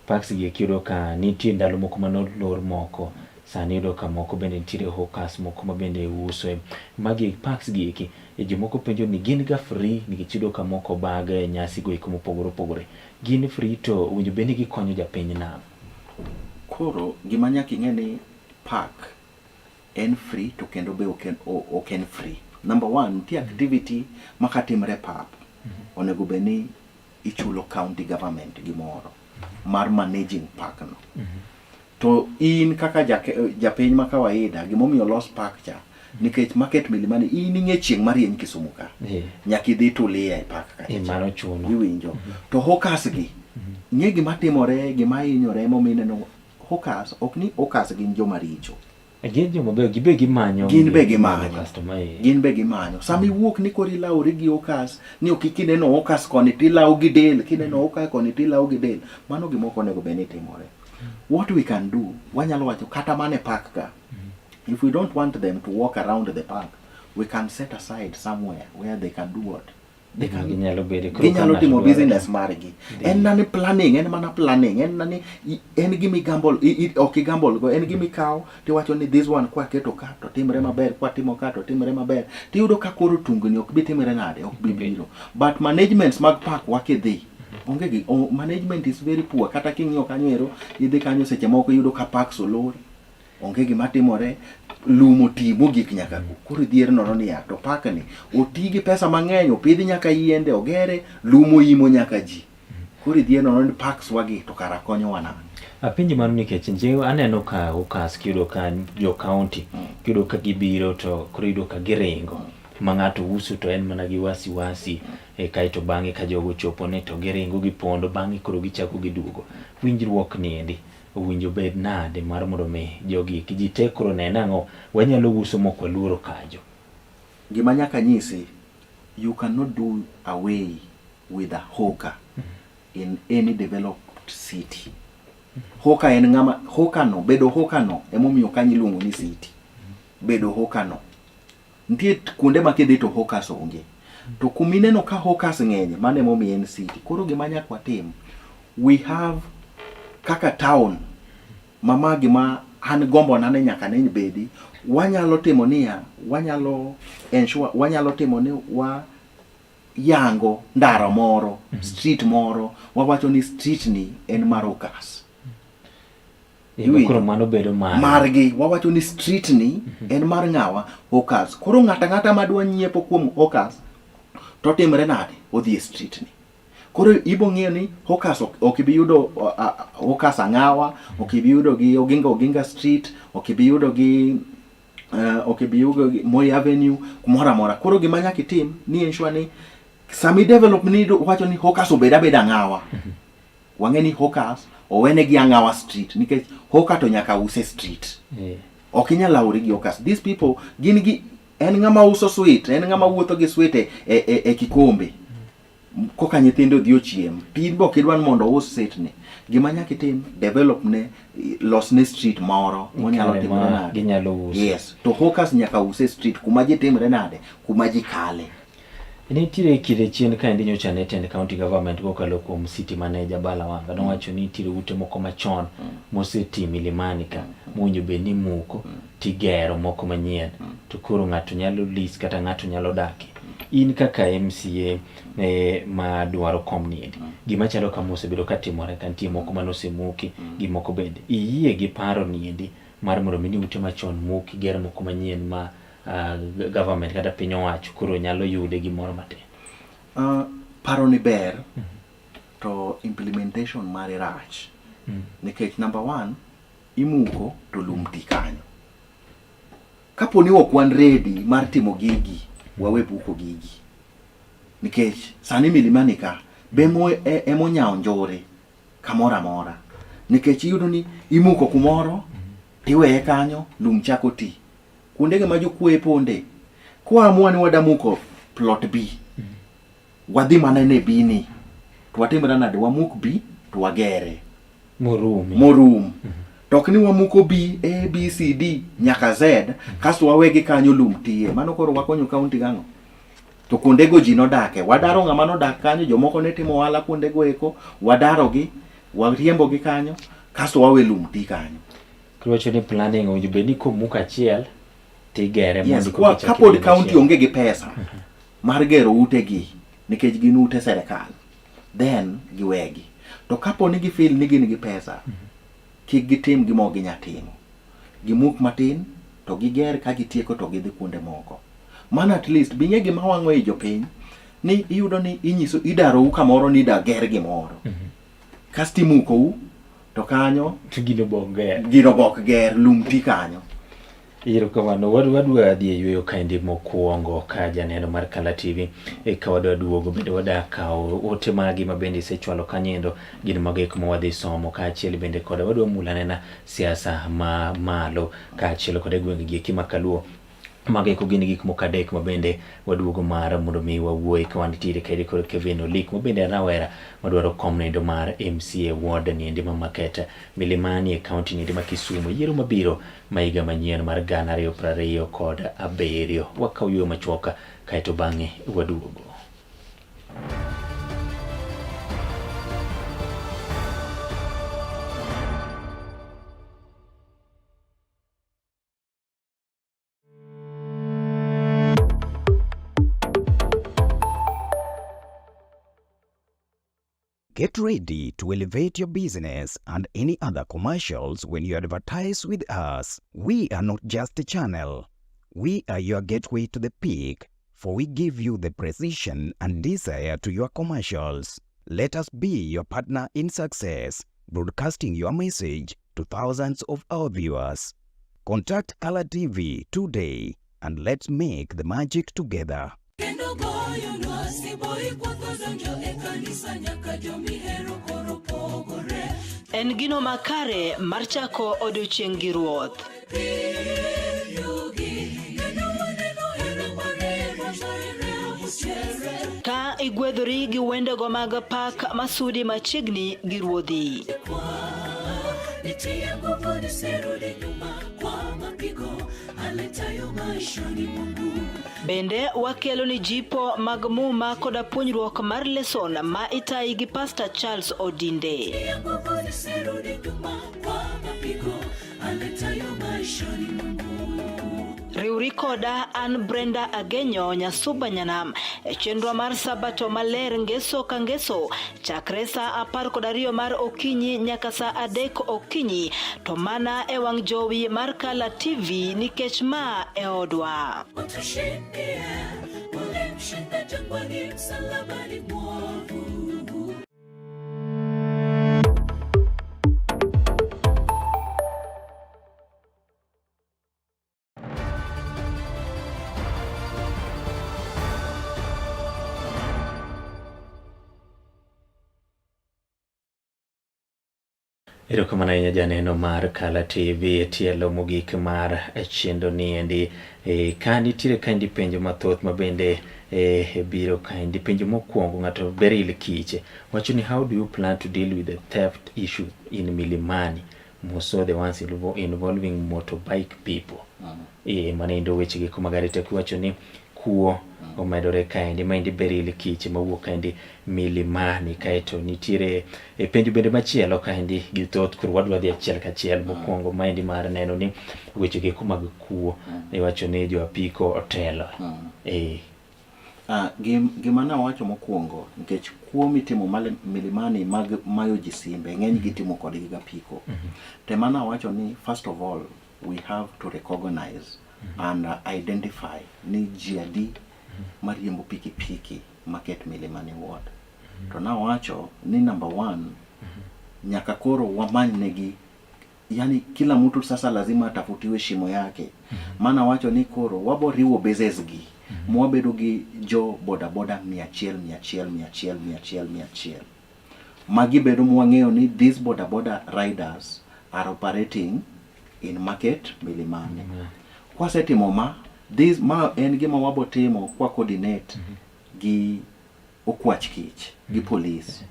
Parks gi eki yudo ka nitie ndalo moko manolor moko, sani yudo ka moko bende nitiere hawkers moko ma bende uso. Magi parks gi eki jomoko penjo ni gin ga free nikech yudo ka moko bag nyasi go eko mopogore opogore. Gin free to winjo bende gikonyo japiny nam. Koro gima nyaka ing'e ni park en free to kendo be ok en free. Number one, the activity makatimre pap onego be ni ichulo county government gimoro mar managing park no. To in kaka japiny ma kawaida gimomiyo los park cha nikech market Milimani in ing'e chieng' marieny Kisumu ka. Nyaka idhi tulie e park ka. Mano chuno. Iwinjo. To hawkers gi ng'e gima timore, gima hinyore momineno hawkers, ok ni hawkers gin joma richo. Gin joma be gimanyo. Gin be gimanyo. Sami wuok ni kori lauri gi hawkers, ni okikineno hawkers koni tilaw gi del, kineno hawkers koni tilaw gi del. Mano gimoko onego be ni timore. What we can do, wanyalo wacho kata mane park ka. If we don't want them to walk around the park, we can set aside somewhere where they can do what? They can ginyalo timo business margi. En nani planning, en mana planning, en nani en gimi gamble, ok gamble go, en gimi kaw ti wacho ni this one kwa keto ka to timre maber, kwa timo ka to timre maber. Ti yudo ka koro tungni ok bi timre nade, ok bi biro. But managements mag park wakidhi. Onge gi management is very poor. Kata king'iyo kanyo ero, idhi kanyo seche moko yudo ka park solor. Onge gima timore, lumo timo gik nyaka koro dhier nono ni to park ni oti gi pesa mang'eny, opidhi nyaka yiende, ogere, lumo imo nyaka ji. Koro dhier nono ni parks wagi to kara konyo wana. Apinji mano nikech nje aneno ka hawkers kiyudo ka jo county kiyudo ka gibiro to koro yudo ka giringo. Ma ng'ato uso to en mana gi wasi kaeto bang'e ka jogo chopo ne to giringo gipondo, bang'e koro gichako giduogo. Winjruok ni endi owinjo bed nade mar mondo me jogi ji te koro ne nang'o wanyalo uso moko luoro kajo. Gima nyaka nyisi, you cannot do away with a hawker in any developed city. Hawker en ng'ama, hawker no, bedo hawker no emomiyo kanyo iluongo ni city. Bedo hawker no. Nitie kuonde ma kidhi to hawkers onge. To kumineno ka hawkers ng'eny, mano emomiyo en city. Koro gima nyaka watim, we have kaka town mama gima an gombo nane nyaka ne bedi, wanyalo timo niya, wanyalo ensure, wanyalo timo ni yango ndara moro, street moro, wawacho ni street ni en mar hawkers. Koro mano bedo margi, wawacho ni street ni en mar ng'awa hawkers. Koro ng'ata madwa nyiepo kuom hawkers to timre nade odhi e street ni. Koro ibo ng'iyo ni hawkers ok ibi yudo hawkers Ang'awa, ok ibi yudo gi Oginga Street, ok ibi yudo gi Moi Avenue, kumora mora. Koro gima nyaka itim ni ensure ni sami develop ni wacho ni hawkers obeda Ang'awa. Wang'e ni hawkers owene gi Ang'awa Street nikech hawker to nyaka use street. Ok inyal lawri gi hawkers. These people gin gi en ng'ama uso sweet, en ng'ama wuotho gi sweet e kikombe. Koka nyithindo dhi ochiem. Pin bo kidwan mondo us setni. Gima nyaka itim develop ne los ne street moro monyalo timore nade. Ginyalo uso. Yes. To hawkers nyaka use street kuma ji timre nade, kuma ji kale. Nitiere kire chien ka ndi nyocha ne tend county government kokalo kuom city manager Balawanga nowacho ni nitiere ute moko machon moseti Milimani ka monyo be ni muko tigero moko manyien to koro ng'ato nyalo list kata ng'ato nyalo daki. In kaka MCA ma dwaro komni gima chalo kama osebedo katimore kantie moko manosemuki gi moko bende iyie gi paro niendi mar mondo mini ute machon muki gero moko manyien ma government kata piny owacho koro nyalo yude gimoro matin. Paro ni ber to implementation mare rach. Nikech number 1 imuko to lum ti kanyo. Kapo ni ok wan ready mar timo gigi wawe buko gigi. Nikech sani Milimani ka bemo emonyao njore kamora mora. Nikech iyudo ni imuko kumoro tiweye kanyo lum chako ti. Kundege ma jokwoye ponde. Kwa amua ni wadamuko plot B. Wadhi mana ne B ni. Twatimra nade wamuk B to wagere. Morum. Tok ni wamuko B, A, B, C, D nyaka Z. Kasto wawegi kanyo lum tiye. Mano koro wakonyo kaunti gang'o. To kundego ji nodake. Wadaro ng'ama nodak kanyo. Jomoko ne timo ohala kundego eko. Wadaro gi. Wariembo gi kanyo. Kasto wawe lum ti kanyo. Koro wacho ni planning ojube ni komuka achiel tigere yes, kapod county onge gi pesa mar gero ute gi nikech gin ute serikal then giwegi. To kapo ni gifeel ni gin gi pesa kik gitim gimo ginyatimo. Gimuk matin to giger ka gitieko to gidhi kuonde moko. Man at least binye gima wang'o e jopiny ni iyudo ni inyiso idaro u kamoro ni da ger gimoro. Kasti muko u to kanyo gino bok ger lum ti kanyo. Iro kamano wadwa dhi yweyo kaendi mokuongo ka janeno mar Kala TV ka wadwa duogo bende wadwa kao ote magi mabende isechwalo kanyendo gin magik mwadhi somo ka achiel bende koda wadwa mulane na siasa ma malo ka achiel koda gwenge gi kimakaluo mage ko gin gik moko adek mabende waduogo mar mondo mi wawuoyi ka wantiere kaide kod Kevin Olik mabende Rowere madwaro komnendo mar MCA ward niendi ma Makete Milimani e county niendi ma Kisumu yiero mabiro maiga manyien mar 2027 wakao yo machuoka kaito bang'e waduogo. Get ready to elevate your business and any other commercials when you advertise with us. We are not just a channel. We are your gateway to the peak, for we give you the precision and desire to your commercials. Let us be your partner in success, broadcasting your message to thousands of our viewers. Contact Kala TV today and let's make the magic together. En gino makare mar chako odiochieng' gi ruoth. Ka igwedhori gi wendego mag pak masudi machiegni gi ruodhi. Bende wakelo ni jipo mag muma koda puonjruok mar lesson ma itayi gi Pastor Charles Odinde. Riuri koda an Brenda Agenyo Nyasuba Nyanam chenro mar sabato maler ngeso ka ngeso chakre sa 12 mar okinyi nyaka sa 3 okinyi to mana e wang' jowi mar Kala TV nikech ma e odwa. Erokamano ahinya janeno mar Kala TV tielo mogik mar chendo ni endi ka nitiere kaendi penjo mathoth mabende biro kaendi. Penjo mokwongo ng'ato Beryl Kiche wacho ni how do you plan to deal with the theft issue in Milimani, more so the ones involving motorbike people? Manendo wechegi kuma gari tek wacho ni kuo omedore kaendi. Maendi Beryl Kiche mawuok kaendi Milimani. Kaeto nitiere penjo bende machielo kaendi gi thoth, koro wadwa dhi achiel kachiel. Mokwongo maendi mar neno ni wechegi kuma mag kuo wacho ni jo apiko otelo. Gima nawacho mokwongo, nikech kuo mitimo Milimani mag mayo ji simbe ng'eny gitimo kodgi gi apiko. Tema nawacho ni first of all we have to recognize and identify ni ji adi mariembo pikipiki market Milimani ward. To nawacho ni number one, nyaka koro wamany negi, yani kila mtu sasa lazima atafutiwe shimo yake. Maana wacho ni koro wabo riwo bezes gi mwabedo gi jo bodaboda 100 magi bedo mwang'eyo ni these bodaboda riders are operating in market Milimani. Kwa setimo ma en gima wabo timo kwa coordinate gi okwach kich gi police.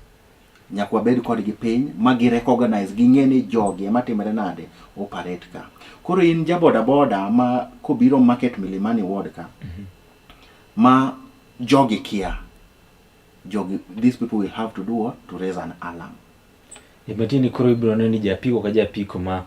Nyakwa bed kod gi piny magi recognize gi ng'eni jogi matimre nade operate ka. Koro in ja bodaboda ma kobiro market Milimani ward ka ma jogi kia, these people will have to do what? To raise an alarm. Matini koro ibiro neno ni japiko ka japiko ma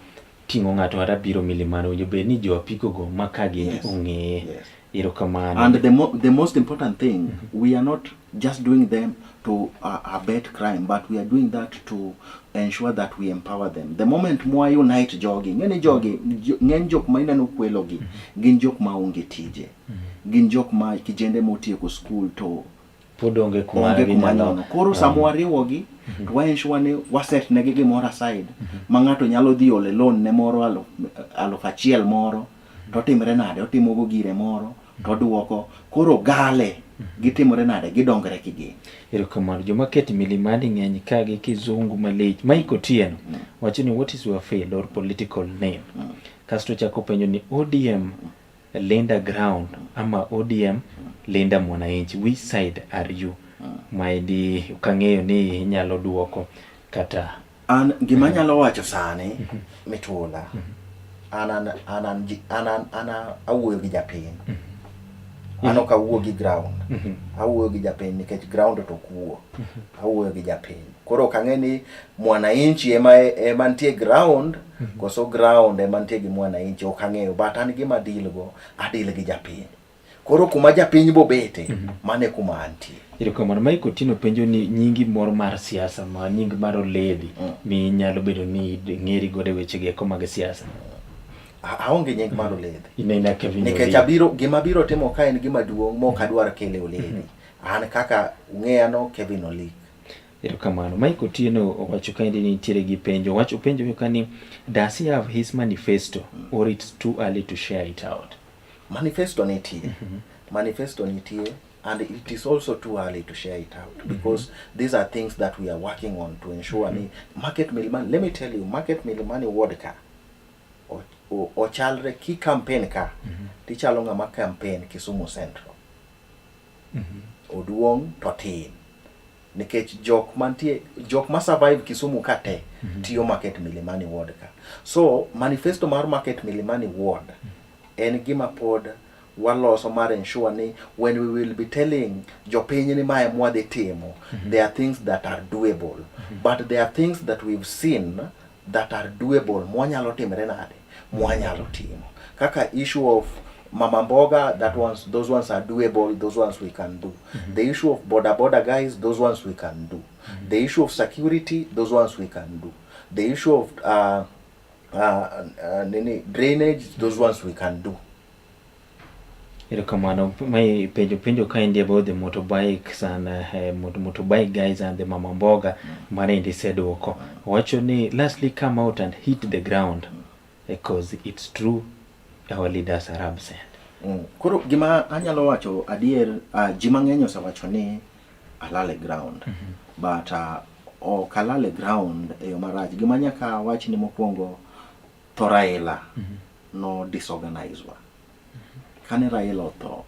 ting'o ng'ato ara biro Milimani ojo bed ni jo apiko go makagi ong'eye. Erokamano. And the most important thing, we are not just doing them to abet crime, but we are doing that to ensure that we empower them. The moment more unite jogging, any jogging, ng'eny jok ma ineno kwelogi, gin jok ma onge tije. Gin jok ma kijende motieko school to podonge kumano. Koro samwariwogi, to wa ensure ni waset negi gimoro aside, ma ng'ato nyalo dhi ole loan ne moro 1,000 moro, to timre nade, otimogo gire moro, to duoko, koro gale, gitimore nade, gidongre kigi. Erokamano. Joma ket Milimani ng'eny kagi kizungu malich. Mike Otieno wacho ni what is your field or political name? Kasto chako penjo ni ODM Linda Ground ama ODM Linda Mwananchi, which side are you? Maendi ukang'eyo ni nyalo duoko kata an gima nyalo wacho sani mitula ana awuoyo gi japiny. Ano ka wuo gi ground. Awuoyo gi japiny nikech ground to kuo. Awuoyo gi japiny. Koro kang'eni Mwananchi ema ntie ground, koso ground ema ntie gi Mwananchi okang'eyo, but an gima adil gi japiny. Koro kuma japiny bobete, mane kuma antie. Erokamano. Mike Otieno penjo ni nyingi moro mar siasa ma nying mar oledhi mi nyalo bedo ni ng'eri gode wechegi eko mag siasa. Aonge nying mar oledhi. Inena Kevin. Nikech gima biro timo ka en gima duong' mok adwar kele oledhi. An kaka ung'eyano Kevin Olik. Erokamano. Mike Otieno owacho kaendi ni nitiere gi penjo. Wacho penjo ka ni does he have his manifesto or it's too early to share it out? Manifesto nitie. Manifesto nitie, and it is also too early to share it out because these are things that we are working on to ensure ni market Milimani. Let me tell you, market Milimani ward ka o chalre ki campaign ka ti chalo ng'ama campaign Kisumu Central. Oduong to tin nikech jok ma survive Kisumu ka te tiyo market Milimani ward ka. So manifesto mar market Milimani ward en gima pod waloso mar ensure ni when we will be telling jopiny ni mae mwadhi timo, there are things that are doable, but there are things that we've seen that are doable mwanyalo timre nade, mwanyalo timo. Kaka issue of Mama Mboga, those ones are doable, those ones we can do. The issue of boda guys, those ones we can do. The issue of security, those ones we can do. The issue of drainage, those ones we can do. Erokamano. My penjo kind about the motorbikes and motorbike guys and the Mama Mboga Marindi said woko. Wacho ni lastly come out and hit the ground because it's true our leaders are absent. Koro gima anyalo wacho adier, ji mang'eny osewacho ni alale ground, but kalale ground e yo marach. Gima nyaka wach ni mokwongo to Raila no disorganize wa. Kane Raila otho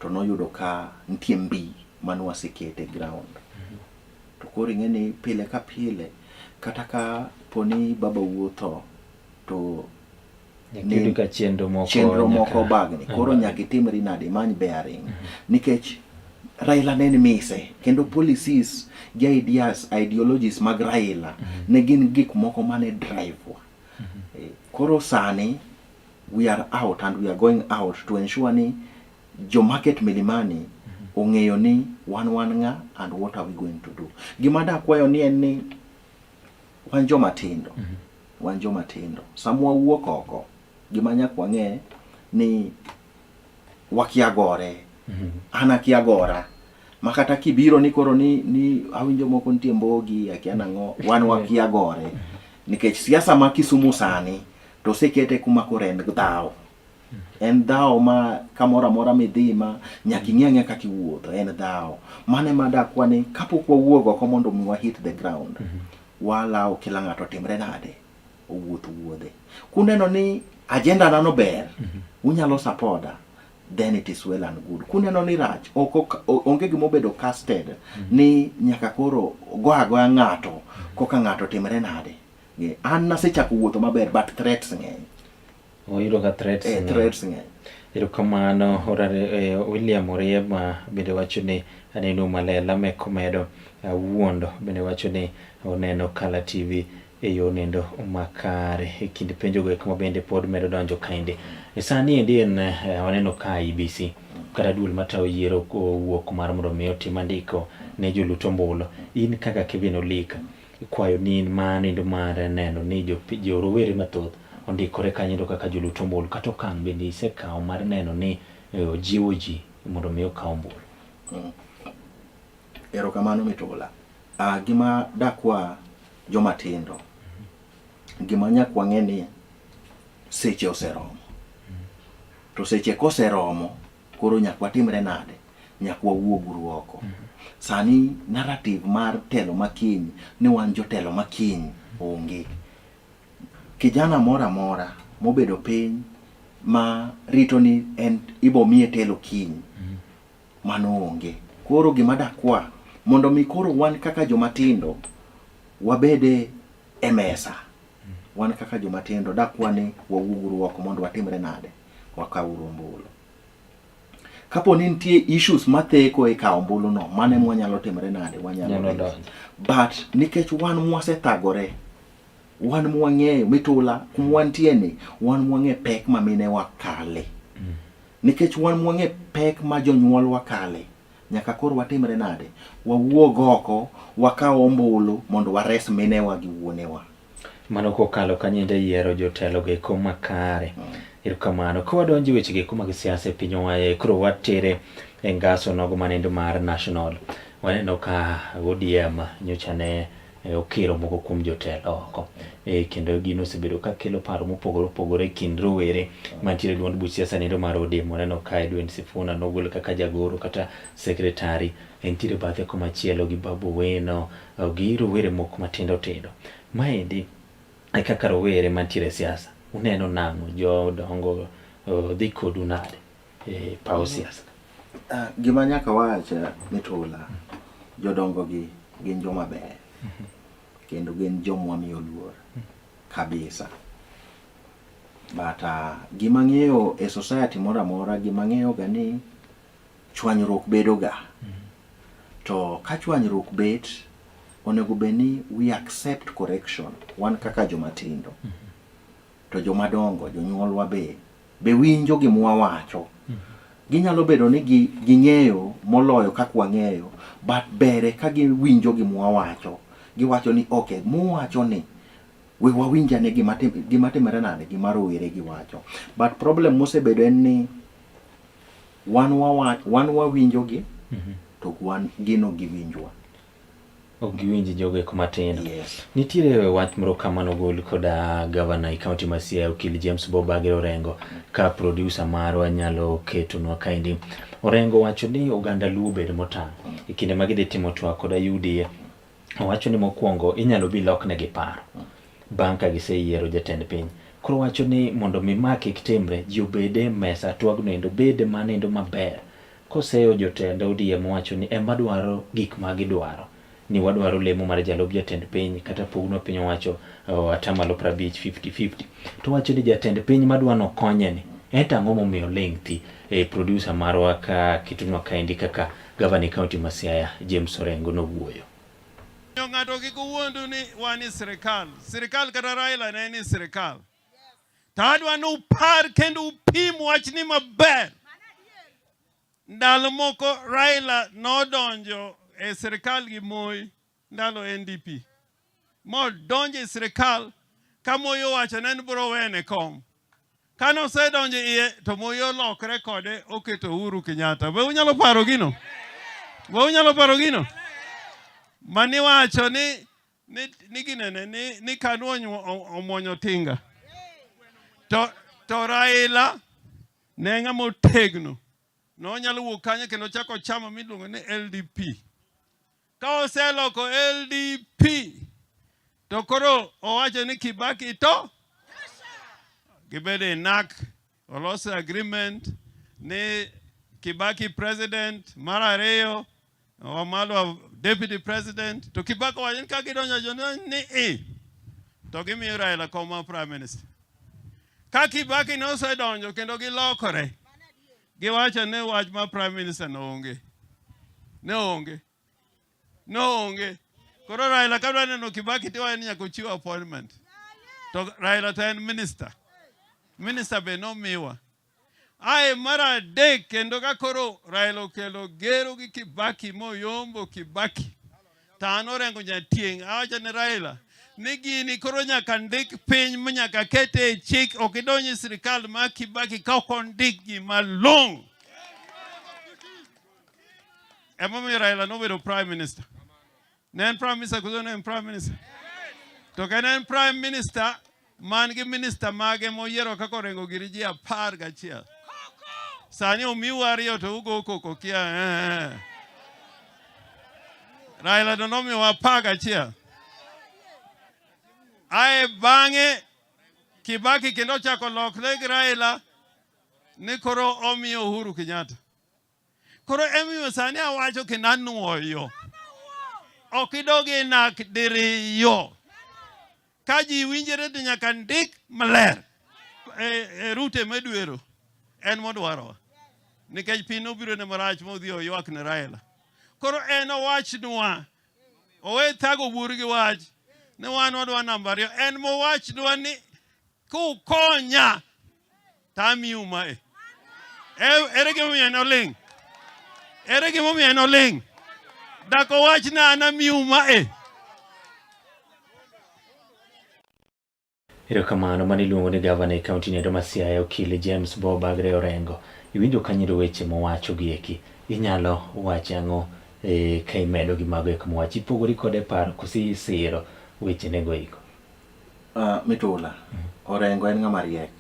to noyudo ka nitie mbi mane wasekete ground. To koro ing'eni pile ka pile kata ka poni baba wuotho to ni ka chenro moko bagni koro nyaka itimri nade many bearing nikech Raila ne mise kendo policies gi ideologies mag Raila ne gin gik moko mane drive wa. Koro sani we are out and we are going out to ensure ni jo market Milimani ong'eyo ni wan nga and what are we going to do. Gima da kwayo ni en ni wan joma tindo. Samwa wuok oko gima nyaka ng'e ni wakia gore. Ana kia gora. Makata kibiro ni koro ni awinjo moko nitie mbogi akia nang'o wan wakia gore. Nikech siasa ma Kisumu sani to sekete kuma kore en dhao. En dhao ma kamora mora midhima nyaki ng'e kaka iwuotho en dhao. Mane madakwa ni kapok wawuogo ko mondo mi hit the ground. Wala kila ng'ato timre nade wuodhe. Kuneno ni agenda nano ber unyalo supporta then it is well and good. Kuneno ni rach onge gimo bedo casted ni nyaka koro goya ng'ato koka ng'ato timre nade. An nasechako wuotho maber but threats ng'eny. Oyudo ka threats ng'eny. Erokamano William Oriema bende wacho ni aneno malela me komedo wuondo bende wacho ni oneno Color TV e yo nendo makare e kind penjo go kuma bende pod medo donjo kainde. Sani endi en oneno ka IBC kata duol matayo yiero wuok mar mondo mi otim andiko ne jolut ombulu. In kaka Kevin Olika kwayo ni manindo mar neno ni jo rowere mathoth ondikore kanyo kaka jolut ombulu kata okang' bende isekawo mar neno ni jiwo ji mondo mi okaw ombulu. Erokamano Mitola. Gima dakwa joma tindo. Gima nyakwa ng'e ni seche oseromo. To seche koseromo koro nyakwa timre nade nyakwa wuoguru oko. Sani narrative mar telo makiny ni wan jotelo makiny onge. Kijana mora mobedo piny ma rito ni en ibo miye telo kiny mano onge. Koro gima dakwa mondo mi koro wan kaka joma tindo wabede e mesa. Wan kaka joma tindo dakwa ni wawuoguru oko mondo watimre nade wakawuru ombulu. Kapo ni nitie issues matheko e kawo ombulu no mane mwanyalo timre nade wanyalo. But nikech wan mwasethagore wan mwang'eyo Mitola kumwantieni wan mwang'e pek ma mine wakale. Nikech wan mwang'e pek ma jonyuol wakale. Nyaka koro watimre nade wawuog oko wakaw ombulu mondo wares minewa gi wuonewa. Mano kokalo kanyinde yiero jotelo ge koma kare. Erokamano ko wadonjo weche ge koma gi siasa e piny wae koro watere e ngaso nogo manindo mar national. Waneno ka ODM nyocha ne okiro moko kuom jotelo oko. Kendo gino osebedo ka kelo paro mopogore kind rowere mantiere duond buch siasa nindo mar ODM. Waneno ka Edwin Sifuna nogolo kaka jagoro kata sekretari. Entiere bathe komachielo gi Babu Weno gi rowere moko matindo tindo. Maendi kaka rowere mantiere siasa uneno nang'o jodongo dhi kodu nade paw siasa. Gima nyaka wacha Mitola jodongo gi gin joma ber kendo gin jomwa miyo luor kabisa. But gima ng'eyo e society mora gima ng'eyo ga ni chwanyruok bedo ga. To ka chwanyruok bet onego beni we accept correction wan kaka joma tindo. To joma dongo jonyuolwa be winjo gimwa wacho. Ginyalo bedo ni ging'eyo moloyo kaka wang'eyo but bere ka giwinjo gimwa wacho. Giwacho ni okay muwacho ni we wawinjane gima timore nade gima rowere giwacho. But problem mosebedo en ni wan wawinjo gi to wan gino giwinjwa. Giwinji joge kumatindo. Yes. Nitiere wach moro kamano gol koda governor e county ma Siaya okil James Bobage Orengo ka producer marwa nyalo ketonwa kaindi. Orengo wacho ni oganda luo bedo motang' e kinde ma gidhi timo twak koda UDA owacho ni mokwongo inyalo bi loknegi paro bang' ka giseyiero jatend piny. Koro wacho ni mondo mi ma kik timre, ji obede mesa twagno endo bede manendo maber. Koseyo jotend ODM wacho ni ema dwaro gik ma gidwaro, ni wadwaro lemo mar jalup jatend piny kata pogno piny owacho atamalo 50 50-50. To wacho ni jatend piny madwano konye ni enta ang'o momiyo ling' thi. Producer marwa ka kitunwa kaendi kaka Gavana County ma Siaya James Orengo nowuoyo. Ng'ato kik wuondu ni wan ni sirikal kata Raila ne ni sirikal. Tadwa ni upar kendo upim wachni maber. Ndalo moko Raila nodonjo e sirikal gi Moi ndalo NDP. Modonjo e sirikal ka Moi owacho ne biro wene kom. Kano osedonjo iye to Moi olokre kode oketo Uhuru Kenyatta. Be unyalo paro gino? Be unyalo paro gino? Mani wacho ni ginene ni kanu omuonyo tinga. To Raila ne ng'ama otegno. No nyalo wuok kanyo kendo chako chama miluongo ni LDP. Ka oseloko LDP to koro owacho ni Kibaki to gibede nak oloso agreement ni Kibaki president mar ariyo Wamalwa deputy president to Kibaki wacho ni ka gidonjo ni to gimiyo Raila koma prime minister. Ka Kibaki no osedonjo kendo gilokore giwacho ne wach ma prime minister no onge. Koro Raila kadwa neno Kibaki tiwa ni nyaka chiwo appointment. To Raila ta en minister. Minister be no miwa. Ae mara dek kendo ka koro Raila okelo gero gi Kibaki moyombo Kibaki. Tano Orengo nyatieng' awacho ne Raila ni gini koro nyaka ndik piny manyaka kete chik okidonji sirikal ma Kibaki ka okondik gi malong'. Ema mi Raila nobedo prime minister. Ne en prime minister kuzo ne en prime minister. To ka en prime minister man gi minister mage moyiero kaka Orengo giri ji 11. Sani omiu ariyo to ugo koko kia. Raila do nomiwa 11. Ae bang'e Kibaki kendo chako lokre gi Raila ni koro omiyo Uhuru Kenyatta. Koro emiyo sani awacho kendo anuoyo. Okidogi nak diriyo. Ka ji winjore to nyaka ndik maler rute medwero en modwaro. Nikech piny nobiro ne marach modhi oywak ne Raila. Koro en owachnwa. Owe thago wuor gi wach. Ne wan wadwa namba ariyo. En mowachnwa ni kukonya tamiu mae. Ere gimomiyo en oling'. Ere gimomiyo en oling'. Dako wachna anamiu mae. Erokamano mani luongo ni Gavana County nedo ma Siaya okili James Bobagre Orengo. Iwinjo kanyido weche mowacho gieki. Inyalo wache ang'o ka imedo gi mago eko mowachi pogori kode paro kosi siro weche nego iko. Mitula, Orengo en ng'ama riek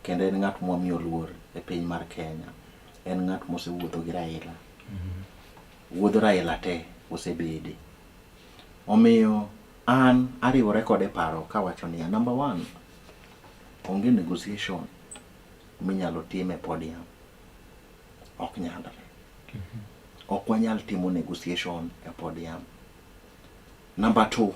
kendo en ng'at momiyo luor e piny mar Kenya. En ng'at mosewuotho gi Raila. Wuodho Raila te osebede. Omiyo an ariwore kode paro kawacho niya, number 1, onge negotiation minyalo time podium. Ok nyalre. Ok wanyal timo negotiation e podium. Number 2,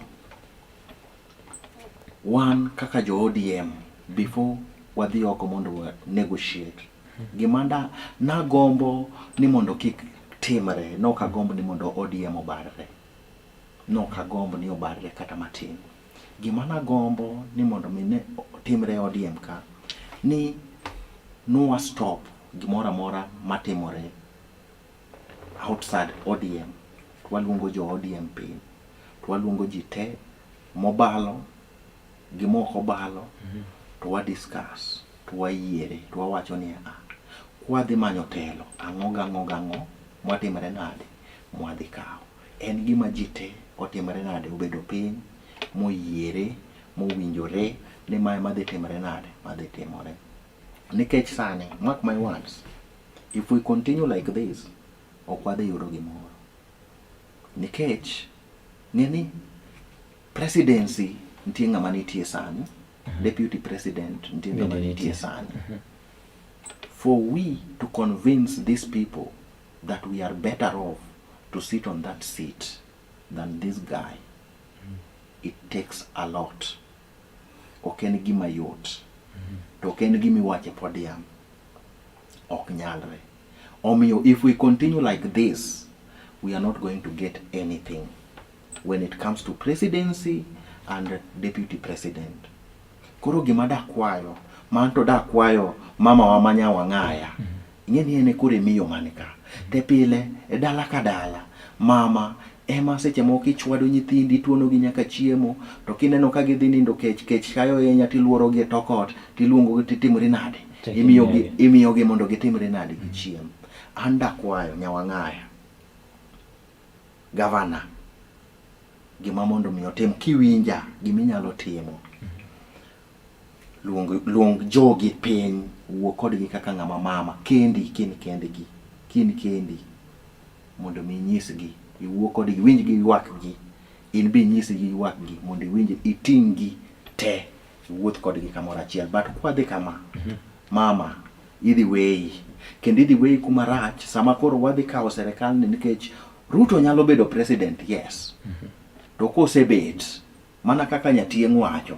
wan kaka jo ODM before wadhi oko mondo negotiate. Gimanda nagombo ni mondo kik timre, no kagombo ni mondo ODM obarre. No kagombo ni obarre kata matin. Gimana gombo ni mondo mine timre ODM ka ni no stop gimora mora matimore outside ODM. Twaluongo jo ODM pin. Twaluongo ji te mobalo gimoko balo. Twa discuss, twa yiere, twa wacho ni kwadhi manyo telo ang'o mwatimre nade mwadhi kao. En gima ji te otimre nade obedo piny moyiere mowinjore ni mae madhi timre nade madhi timore. Nikech sani, mark my words, if we continue like this, ok wadhi yudo gimoro. Nikech ng'eni presidency nitie ng'ama nitie sani, deputy president nitie ng'ama nitie sani. For we to convince these people that we are better off to sit on that seat than this guy, it takes a lot. Ok en gima yot. To ok en gima iwache podium. Ok nyalre. Omiyo, if we continue like this, we are not going to get anything when it comes to presidency and deputy president. Koro gima dakwayo, manto dakwayo mama wa manya wang'aya. Ing'eni ene kure miyo manika. Te pile, e dala ka dala, mama ema seche moko ichwado nyithindi tuono gi nyaka chiemo, to kineno ka gidhi nindo kech kayo yenya tiluoro gi tokot, tiluongo gi titimri nade. Imiyo gi mondo gitimre nade gi chiemo. Anda kwayo nyawang'aya, gavana, gima mondo mi otim kiwinja giminyalo timo. Luong jogi piny, wuo kodgi kaka ng'ama mama, kendi mondo mi nyisgi, iwuo kodgi, winj gi ywakgi, in bi nyisgi ywakgi mondo iwinj, iting'gi te, iwuoth kodgi kamoro achiel. But kwadhi kama, mama, idhi weyi, kendo idhi weyi kuma rach, sama koro wadhi kawo serikal ni, nikech Ruto nyalo bedo president, yes. To kosebet, mana kaka Nyatieng' wacho,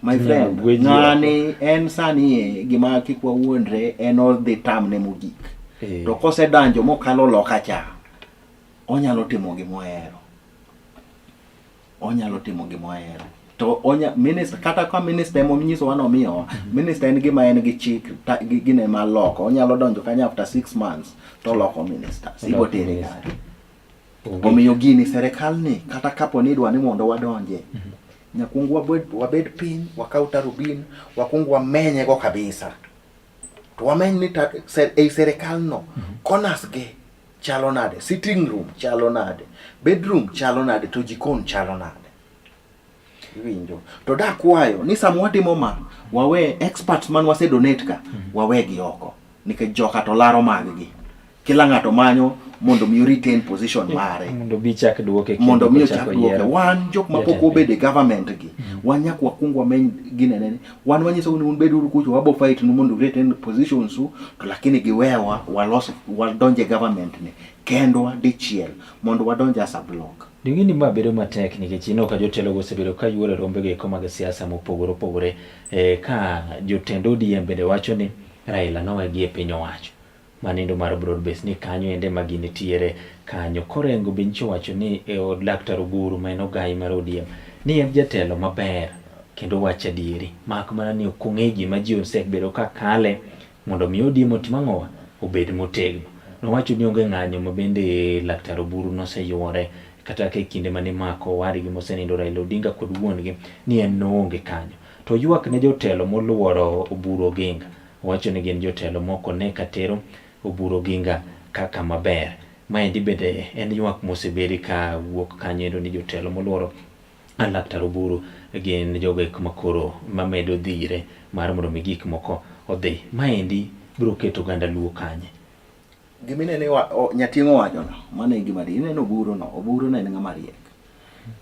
my friend, ng'ani en sani gima kikwa wuondre en all the time ne mogik. To kose danjo mokalo loka cha, onyalo timo gimohero. To minister, kata ka minister emo nyiso wano miyo, minister en gima en gi chik, gine ma loko, onyalo donjo kanya after 6 months, to loko minister. Sibo tere kare. Omiyo gini serikal ni, kata kapo ni dwa ni mondo wadonje, nyakungu wabed piny, wakaw tarubin, wakungu wamenye go kabisa. To wameny ni ei serikal no, corners ge chalo nade, sitting room chalo nade, bedroom chalo nade, to jikon chalo nade. Winjo. To da kwayo, ni samwatimo ma, wawe experts man wase donate ka, wawe gi oko. Nikech joka to laro maggi. Kila ng'ato manyo mondo mi retain position mare. Mondo bi chak duoke. Mondo mi chak duoke. Wan jok mapoko bede government gi. Wan nyak wakungu wameny ginenene. Wan wanyiso ni unbeduru kucho wabo fight nu mondo retain positions su. To lakini giwewa wadonje government ni. Kendwa dichiel. Mondo wadonje as a block. Dingini ma bedo matek nikech ino ka jotelo gosebedo ka yuoro rombe go eko mag siasa mopogore ka jotend ODM bende wacho ni Raila nowe gi piny owacho manindo mar broad-based ni kanyo ende magini tiere kanyo. Korengo bincho wacho ni od Laktar Oburu ma en ogai mar ODM ni en jatelo maber kendo wacha dieri, mak mana ni okong'e ma ji osebedo ka kale mondo mi ODM otim ang'owa obed motegno. Nowacho ni onge ng'anyo ma bende Laktar Oburu noseyuore kata ke kinde mane mako warigi mosenindo Raila Odinga kod wuongi ni en noonge kanyo. To ywak ne jotelo moluoro Oburu Oginga, wacho ni gin jotelo moko ne katero Oburu Oginga kaka maber. Maendi bende en ywak mosebedi ka wuok kanyo ni jotelo moluoro Laktar Oburu gin jogo eko makoro mamedo dhire mar mondo mi gik moko odhi. Maendi biro keto oganda luo kanye. Gimine ni Nyatieng' wacho no, mane gima di, ineno Oburu no en ng'ama riek.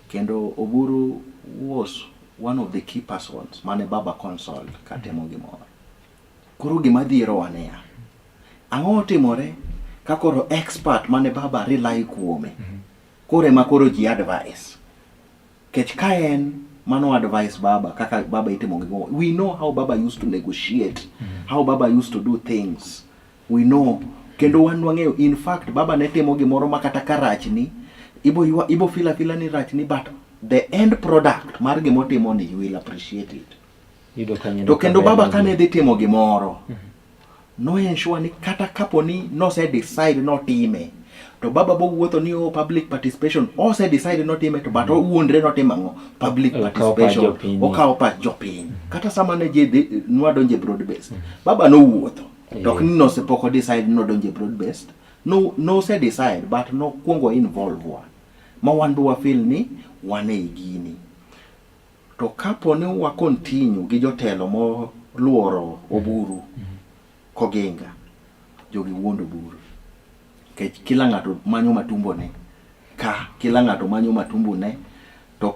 Kendo Oburu was one of the key persons mane baba consult katemo gimoro. Koro gima dhiero wanea. Ang'o timore ka koro expert mane baba rely kuome. Kore ma koro ji advice. Kech ka en mano advice baba, kaka baba itemo gimoro. We know how baba used to negotiate, how baba used to do things. We know. Kendo wan wang'eyo, in fact baba ne timo gimoro makata ka rachni ibo fila ni rachni, but the end product mar gimotimo ni you will appreciate it. To kendo baba kane dhi timo gimoro no ensure ni kata kapo ni no se decide no time, to baba bo wuotho ni public participation o se decide no time, to but wuondre no timo public participation okawo pach jopiny. Kata sama ne je nwa donje broad based, baba no wuotho. Dok ni no se poko decide no donje broad based, no se decide, but no kuongo involve wan ma wan bo feel ni wan e gini. To kapo ni wa continue gi jotelo mo luoro Oburu Koginga, jogi wuondo Oburu, kech kila ng'ato manyo matumbo ne ka kila ng'ato manyo matumbu ne to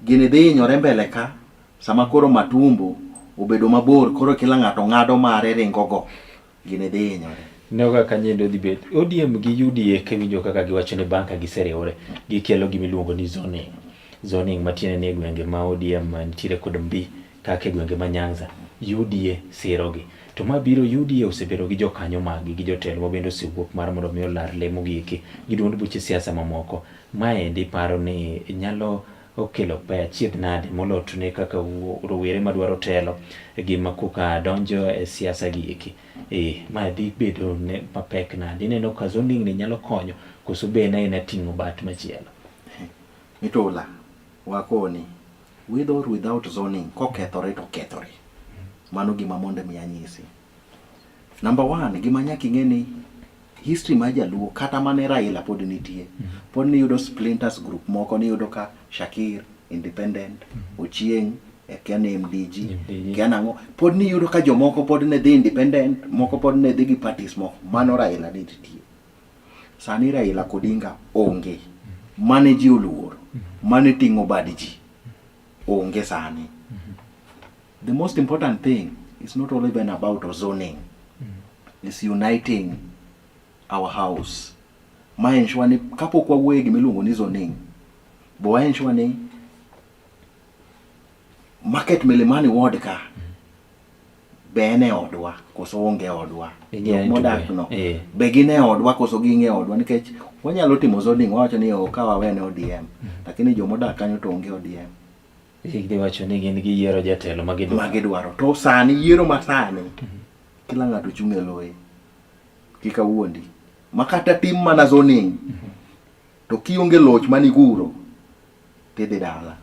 gini dhi hinyore mbele ka sama koro matumbu obedo mabor koro kila ng'ato ng'ado mare ringogo gini dhi hinyore. Ne kaka nyendo dhi bet ODM gi UDA kewinjo kaka giwacho ni banka gi seriwore gikelo gimiluongo ni zoning matiende ni gwenge ma ODM nitiere kod mbi kaka gwenge ma Nyanza UDA sirogi to mabiro UDA osebedo gi jokanyo magi gi jotelo mabende osewuok mar mondo mi olar lemo giki gi duond buche siasa mamoko maendi paro ni nyalo okelo paya chiedh nade molot ne kaka rowere madwaro telo gi makoka donjo e siasa giki ma dhi bedo ne mapek nade ineno ka zoning ni nyalo konyo koso be na ting'o bat machielo. Mitola wakoni with or without zoning kokethore to kethore mano gima mondo mi anyisi. Number 1 gima nyaka ing'eni history ma jaluo kata mane Raila pod nitie pod ni yudo splinters group moko ni yudo ka Shakir independent Ochieng Ken MDG Ken ang'o pod ni yudo ka jomoko pod ne dhi independent moko pod ne dhi gi parties moko mano Raila nitie. Sani Raila Odinga onge mane ji oluoro mane ting'o bad ji onge sani. The most important thing is not only been about zoning, it's uniting our house. Ma ensure ni kapok wawuoye gimiluongo ni zoning, bo wa ensure ni market milimani ward ka bene odwa koso onge odwa. Modak no be gine odwa koso ginge odwa nikech wanyalo timo zoning wacho ni okawa wene ODM lakini jomodak kanyo to onge ODM. Gide wacho ni gin gi yiero jatelo magidwaro to sani yiero masani kila ng'ato chung' e loye kika wuondi makata tim mana zoning to kionge loch maniguro tedhi dala.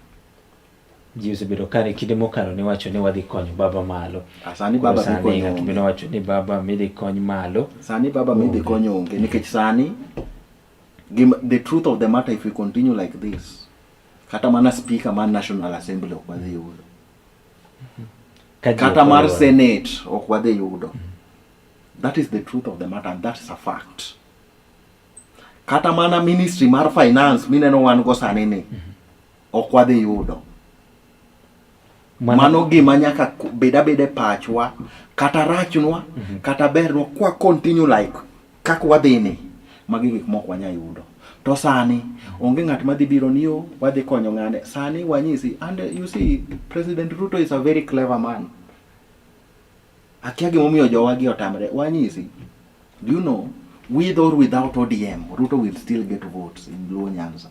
Ji osebedo kare kinde mokalo ni wacho ni wadhi konyo baba malo. Sani baba dhi konyo onge. Bino wacho ni baba midhi kony malo. Sani baba midhi konyo onge nikech sani the truth of the matter, if we continue like this kata mana speaker man National Assembly ok wadhi yudo kata mar Senate ok wadhi yudo. That is the truth of the matter and that is a fact. Kata mana Ministry mar Finance mineno wan go sani ni ok wadhi yudo. Mano gima nyaka beda pachwa kata rachnwa kata bernwa kwa continue like kaka wadhi ni magi gik moko wanya yudo. To sani onge ng'at madhi biro niyo wadhi konyo ng'ane sani wanyisi. And you see President Ruto is a very clever man. Akia gimomiyo jowagi otamre wanyisi. Do you know with or without ODM Ruto will still get votes in Luo Nyanza.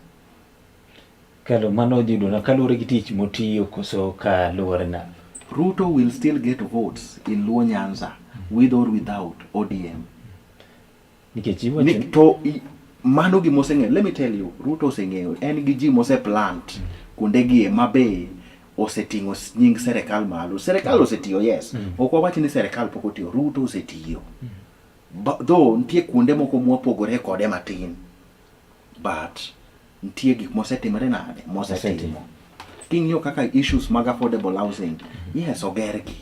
Kalo mano jido na kalure gi tich motiyo koso ka luore na Ruto will still get votes in Luo Nyanza with or without ODM. Mano gi moseng'eyo. Let me tell you, Ruto oseng'eyo en gi ji mose plant kundegi mabe oseting'o nying serikal malo. Serikal osetiyo yes. Ok wawachi ni serikal pok otiyo, Ruto osetiyo. Though nitie kuonde moko mwapogore kode matin. But nitie gik mosetimre nade mosetimo. King'iyo kaka issues mag affordable housing, yes ogergi.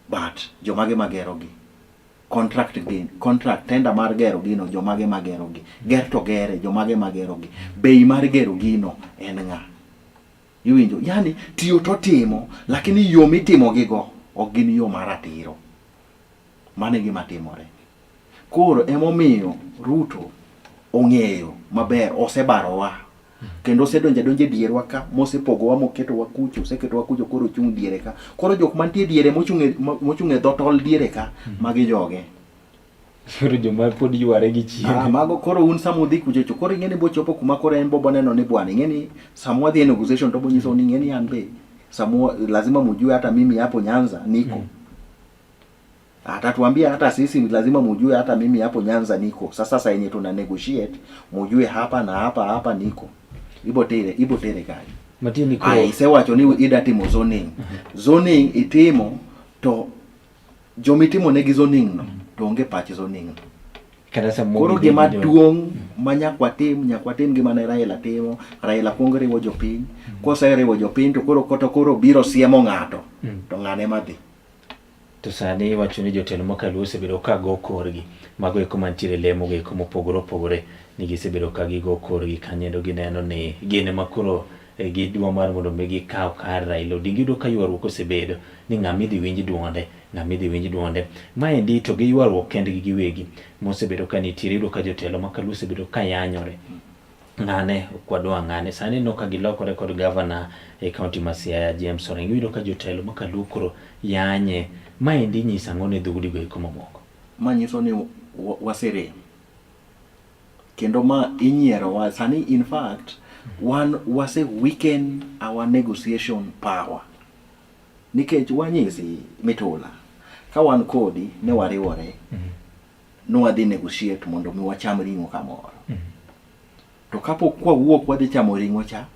But jomage magerogi. Contract tender mar gero gino jomage magerogi. Ger to gere jomage magerogi. Bei mar gero gino en ng'a. Iwinjo, yani tiyo to timo lakini yo mitimo gigo ok gin yo maratiro. Mane gima timore. Koro emomiyo Ruto ong'eyo maber osebarowa kendo osedonje dierwa ka mosepogowa moketo wakucho oseketo wakucho koro chung diere ka. Koro jok mantie diere mochung e dhotol diere ka magi joge. Koro joma pod yware gi chien. Mago koro un samudhi kucho koro ing'eni bochopo kuma koro en bobo neno ni bwana ing'eni samwa dhi negotiation to bonyiso ni ing'eni an be samwa lazima mujue hata mimi hapo Nyanza niko. Atatuambia hata sisi lazima mujue hata mimi hapo Nyanza niko. Sasa yenye tuna negotiate mujue hapa na hapa niko. Ibo tere gani. Matini ko. Ai sewacho ni ida timo zoning. Zoning itimo to jomitimo negi zoning no. To onge pach zoning. Kada sa mo. Koro gima duong' nyakwatim gima ne Raila timo. Raila kuongo riwo jopiny. Kose riwo jopiny to koro biro siemo ng'ato. To ng'ane madhi. To sani wacho ni jotelo mokalo osebedo ka go korgi mago eko mantiere lemo go eko mopogore opogore ni gisebedo ka gigo korgi kanyendo gineno ni gine makoro gidwa mar mondo mi gikaw kar Raila Odinga. Iyudo ka ywaruok osebedo ni ng'ama idhi winj duonde maendi to gi ywaruok kendgi giwegi mosebedo ka nitiere. Iyudo ka jotelo makalo osebedo ka yanyore ng'ane kwadwa ng'ane. Sani no ka gilokore kod gavana e kaunti ma Siaya James Orengo. Iyudo ka jotelo makalo koro yanye. Maendi nyisa ang'o ne dhoudi go eko mamoko? Manyiso ni wasere kendo ma inyiero wa sani. In fact wase weaken our negotiation power nikech wanyisi Mitola ka wan kodi ne wariwore no wadhi negotiate mondo mi wacham ring'o kamoro to kapok kwawuok wadhi chamo ring'o cha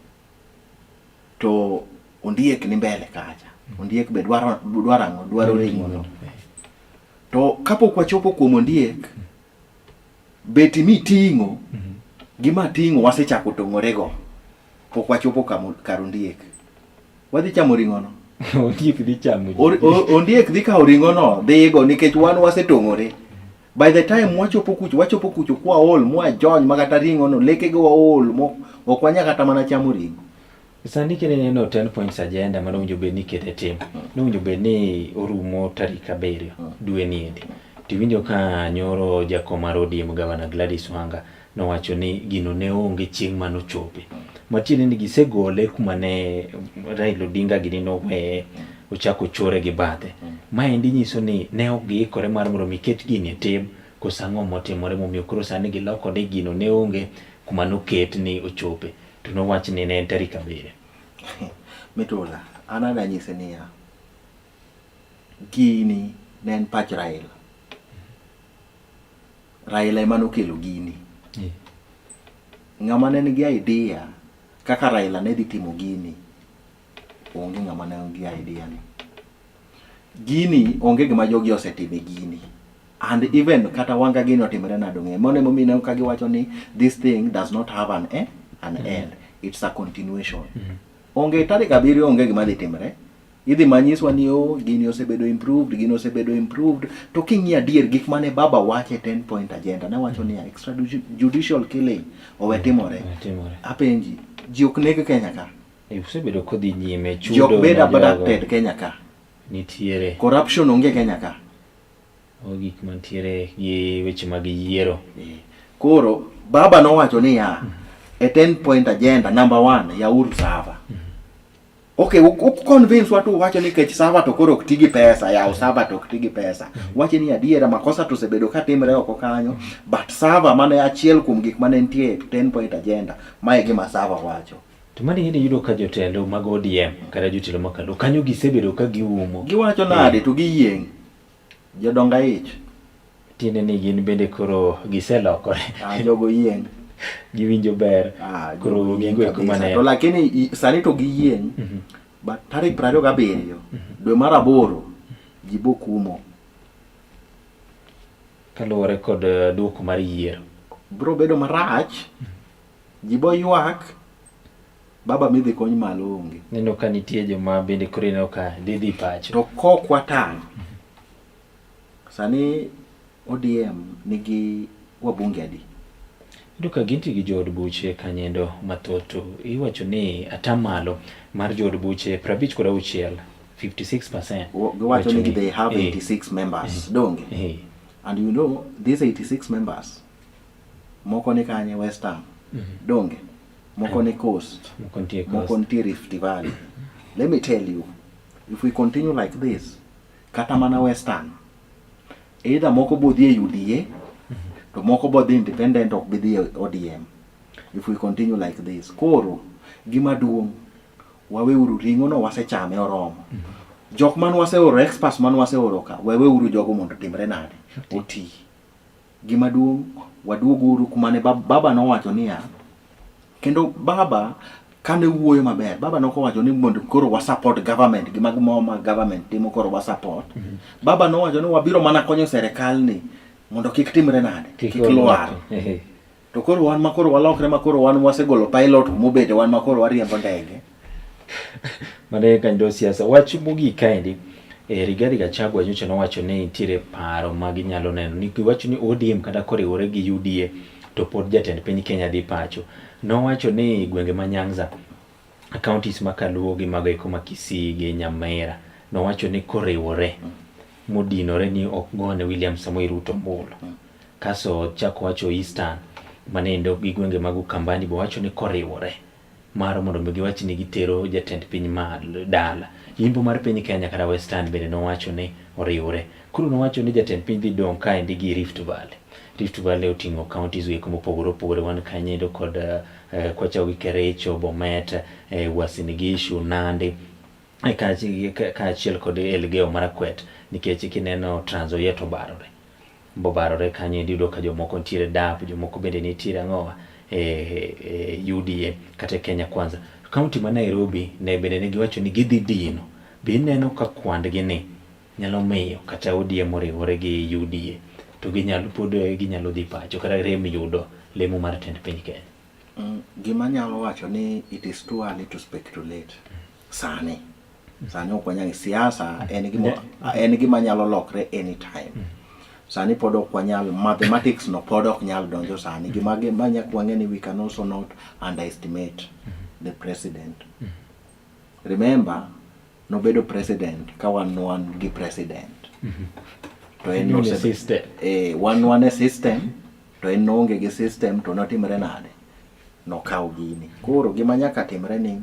to Ondiek ni mbele kacha. Ondiek be dwaro ring'o no. To kapok wachopo kuom Ondiek beti mi ting'o gima ting'o wasechako tong'ore go pok wachopo kar Ondiek. Wadhi chamo ring'o no. Ondiek dhi chamo. Ondiek dhi kawo ring'o no dhi go nikech wan wasetong'ore. By the time wachopo kucho kwa ol mwa jony makata ring'o no leke go ol ok wanya kata mana chamo ring'o. Sani kineno 10 points agenda mano winjo bed ni kete tim. No winjo bed ni orumo tarik 7 dwe ni endi. Tiwinjo ka nyoro jakom mar ODM Gavana Gladys Wanga nowacho ni gino ne onge chieng' mano chope. Matiende ni gisegole kuma ne Raila Odinga gini nowe ochako chore gi bathe. Maendi nyiso ni ne ok giikore mar mondo miket gini e tim kosang'o motimore momiyo koro sani giloko ni gino ne onge kuma noket ni ochope. To nowach ni ne en tarik 7. Mitola anada nyise niya gini ne en pach Raila ema nokelo gini. Ng'ama ne nigi idea kaka Raila ne dhi timo gini onge ng'ama ne nigi idea ni. Gini onge gima jogi osetime gini. And even kata Wanga gini otimore nado ng'e. Mone momine ka giwacho ni this thing does not have an end. It's a continuation. Onge tarik 7 onge gima dhi timore. Idhi manyiswa ni gini osebedo improved. To king'i adier gik mane baba wache 10 point agenda ne wacho ni extrajudicial killing owe timore. Apenji ji ok neg Kenya ka. Osebedo kodhi nyime chudo. Jok beda abducted Kenya ka. Nitiere. Corruption onge Kenya ka. Gik mantiere gi weche mag yiero. Koro baba nowacho ni a 10 point agenda number 1 ya uru sava. Okay, convince watu wacho ni kech sava to koro ktigi pesa ya sava to ktigi pesa. Wache ni adiera makosa to sebedo ka timre oko kanyo, but sava mane achiel kuom gik mane nitie 10 point agenda mae gima sava wacho. To mani hidi yudo ka jotelo mag ODM kada jotelo makalo kanyo gisebedo ka giumo. Giwacho nade to giyieng. Jodonga ich. Tiene ni gin bende koro giselokore. Jogo yieng. Giwinjo ber. Koro gigo kuma ne. To lakini sani to giyieng. But tarik 27 dwe mar 8 jibo kumo. Kaluwore kod duoko mar yiero. Bro bedo marach. Jibo ywak. Baba midhi kony malo onge. Neno ka nitie joma bende koro neno ka didhi pacho. To kok watang. Sani ODM nigi wabunge adi. Duka ginti gi jood buche kanyendo mathoto. Iwacho ni atamalo mar jood buche 56 56%. Giwacho ni they have 86 members. Donge. And you know these 86 members moko ni kanye Western. Donge. Moko ni Coast. Moko ni Rift Valley. Let me tell you, if we continue like this, kata mana Western, either moko bodhi UDA, to moko bodhi independent of bodhi ODM. If we continue like this, koro gima duong wawe uru ringo no wasechame oromo. Jok man waseoro experts man waseoro ka wewe uru jogo mondo timre nade oti. Gima duong waduogo uru kumane baba no wacho niya. Kendo baba kane wuoyo maber baba noko wacho ni mondo koro wa support government gima ma government timo koro wa support. Baba no wacho ni wabiro mana konyo serikal ni mondo kik timre nade kik lwar. To koro wan makoro walokre makoro wan wasegolo pilot mobede wan makoro wariembo ndege. Mane kanjo siasa wach mugi kaendi Rigathi Gachagua nyocha nowacho ni nitiere paro ma ginyalo neno ni giwacho ni ODM kata koriwore gi UDA to pod jatend piny Kenya dhi pacho. Nowacho ni gwenge ma Nyanza, counties ma Kaluo gi mago eko ma Kisii gi Nyamira, nowacho ni koriwore modinore ni ok gone William Samoei Ruto mbulu. Kaso chako wacho Eastern manendo gi gwenge mag Ukambani bo wacho ni koriwore mar mondo giwach ni gitero jatend piny ma dala. Yimbo mar piny Kenya kata Western bende nowacho ni oriwore. Koro nowacho ni jatend piny dhi dong kaendi gi Rift Valley. Rift Valley oting'o counties eko mopogore opogore, wan kanyedo kod kwacha gi Kericho, Bomet, Uasin Gishu, Nandi, kaachiel kod Elgeyo Marakwet, nikech kineno Trans Nzoia to bobarore kanyo yudo ka jomoko nitiere DAP, jomoko bende nitiere ang'owa UDA kata Kenya Kwanza. Kaunti ma Nairobi ne bende ne giwacho ni gidhi dino. Be neno ka kwandgi ni nyalo miyo kata ODM oriwore gi UDA to ginyalo dhi pacho kata rem yudo lemo mar tend piny Kenya. Gima nyalo wacho ni it is too early to speculate. Sani ok wanyal siasa en gima nyalo lokre anytime. Sani pod ok wanyal, mathematics no pod ok nyal donjo sani. Gima nyak wang'e ni we can also not underestimate the president. Remember, nobedo president ka wan gi president. To en no system. Wan system to en onge gi system to notimre nade. No kaw gini. Koro gima nyaka timre ni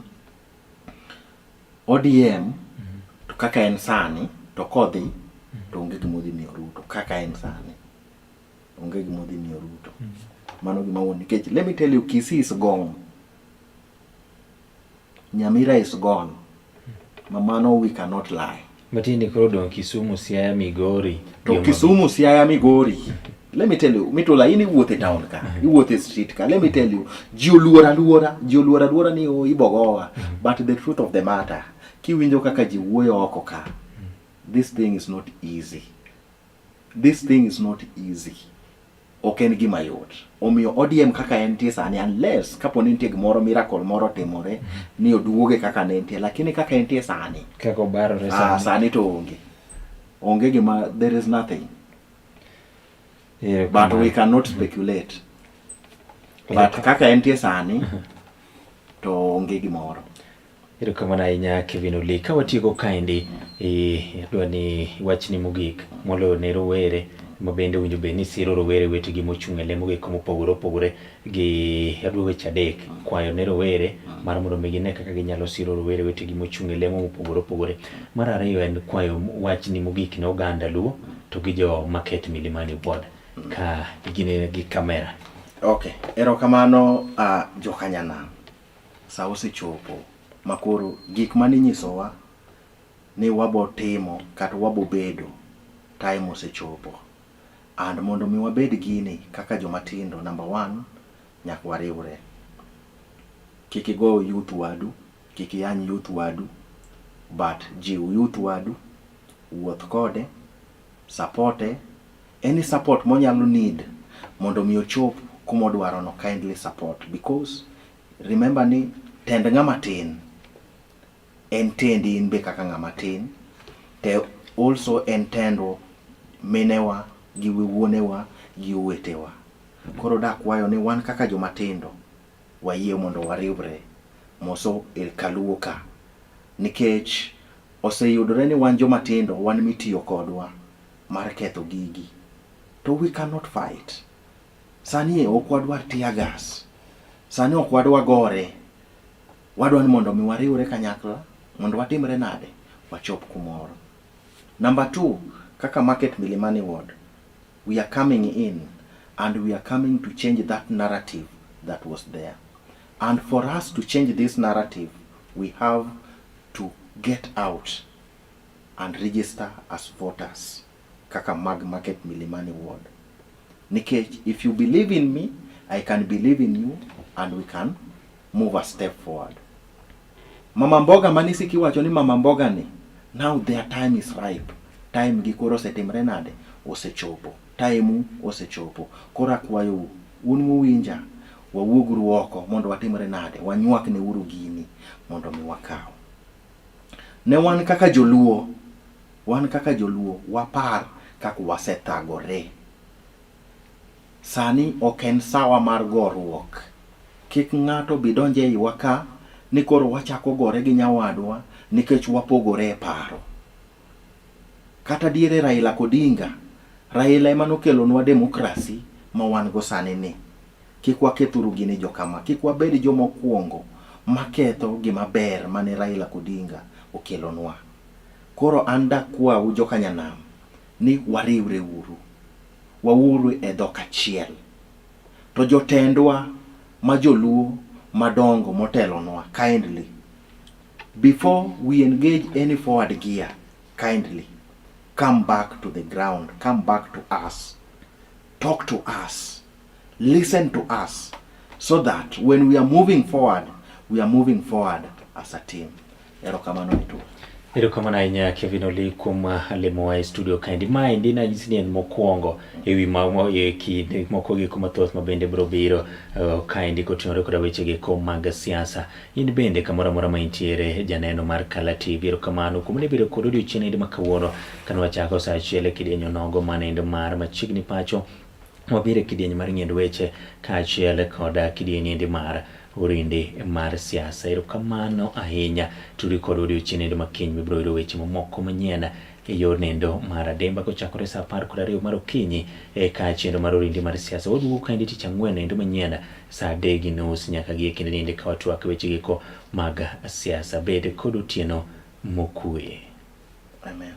ODM to kaka en sani to kodhi to onge gimodhi miyo Ruto. Kaka en sani onge gimodhi miyo Ruto. Mano gima woni nikech let me tell you, Kisii is gone, Nyamira is gone. Mamano we cannot lie. Matini koro dong Kisumu, Siaya, Migori. To Kisumu, Siaya, Migori. Let me tell you, mitola ini wuothe town ka, iwuothe street ka. Let me tell you, ji oluora ni ibogowa. But the truth of the matter, kiwinjo kaka ji wuoyo oko ka, this thing is not easy. This thing is not easy. Ok en gima yot. Omiyo ODM kaka entie sani, unless kapo ni nitie gimoro miracle moro timore ni oduoge kaka ne entie, lakini kaka entie sani, kako barore sani. Sani to onge gima, there is nothing. Yeah, but we cannot speculate. But kaka entie sani to onge gimoro. Ero kamana ahinya Kevin Oli, ka watieko kaendi adwa ni wachni mogik moloyo ne rowere mabende winjo be ni siro rowere wetegi mochung' e lemo eko mopogore opogore gi adwa weche adek kwayo ne rowere mar mondo gine kaka ginyalo siro rowere wetegi mochung' e lemo mopogore opogore. Mar ariyo en kwayo wachni mogik ne oganda Luo to gi jo market Milimani board ka gine gi kamera. Okay, erokamano jokanyana. Sa osechopo makoro gik mane nyisowa ni wabo timo kata wabo bedo, time osechopo. And mondo mi wabed gini kaka jomatindo, number 1 nyaka wariwre. Kik igo youth wadu, kik iyany youth wadu, but jiw youth wadu, wuoth kode, supporte, any support monyalo need mondo mi ochop kumodwaro no, kindly support, because remember ni tend ng'ama tin en tendi in be kaka ng'ama tin, te also entendo minewa gi wuonewa gi uwetewa. Koro dakwayo ni wan kaka jomatindo wayie mondo wariwre moso el Kaluo ka, nikech oseyudore ni wan jomatindo wan mitiyo kodwa mar ketho gigi, to we cannot fight. Sani ok wadwar tear gas, sani ok wadwa gore, wadwa ni mondo mi wariwre kanyakla mondo watimre nade, wachop kumoro. Number 2, kaka market Milimani ward, we are coming in and we are coming to change that narrative that was there. And for us to change this narrative, we have to get out and register as voters kaka market Milimani ward. Nikech, if you believe in me, I can believe in you and we can move a step forward. Mama mboga manisiki wacho ni mama mboga ni, now their time is ripe. Time gikoro setimre nade osechopo. Time osechopo. Kora kwayo un muwinja wawuogru oko mondo watimre nade, wanyuak ne uru gini mondo mi wakao. Ne wan kaka joluo wan kaka joluo wapar kaka wasethagore. Sani ok en sawa mar goruok. Kik ng'ato bidonje iwa ka ni koro wachako gore gi nyawadwa nikech wapogore e paro. Kata diere Raila Odinga, Raila ema nokelonwa demokrasi ma wan go sani ni. Kik wakethuru gini jokama, kik wabed jomokwongo maketho gima ber mane Raila Odinga okelonwa. Koro an dakwau joka nyanam ni wariwre uru. Wauru e dhok achiel. To jotendwa ma joluo madongo motelonwa, kindly, before we engage any forward gear, kindly come back to the ground, come back to us, talk to us, listen to us, so that when we are moving forward as a team. Erokamano itu. Erokamano ahinya Kevin Oli kuom limo e studio kaendi. Maendi nanyisi ni en mokwongo ewi kinde moko gi kuma thoth ma bende biro biro kaendi koting'ore koda wechegi mag siasa. In bende kamoro amora ma intiere janeno mar Kala TV. Erokamano kuom ni biro kod odiochieng' ma kawuono kane wachako sa achiel e kidieny onogo manendo mar machiegni pacho. Wabiro e kidieny mar ng'iend weche kaachiel koda kidieny mar Orindi mar siasa. Erokamano ahinya. Turi kod odiochieng' ma kiny mibiro yudo weche mamoko manyien e yor nendo mar Ademba kochakore sa 12 mar okinyi kaachiel mar Orindi mar siasa. Waduogo kaendi tich ang'wen nendo manyien sa 3:30 nyaka gi e kinde ninde ka watwak wechegi mag siasa. Bed kod otieno mokue. Amen.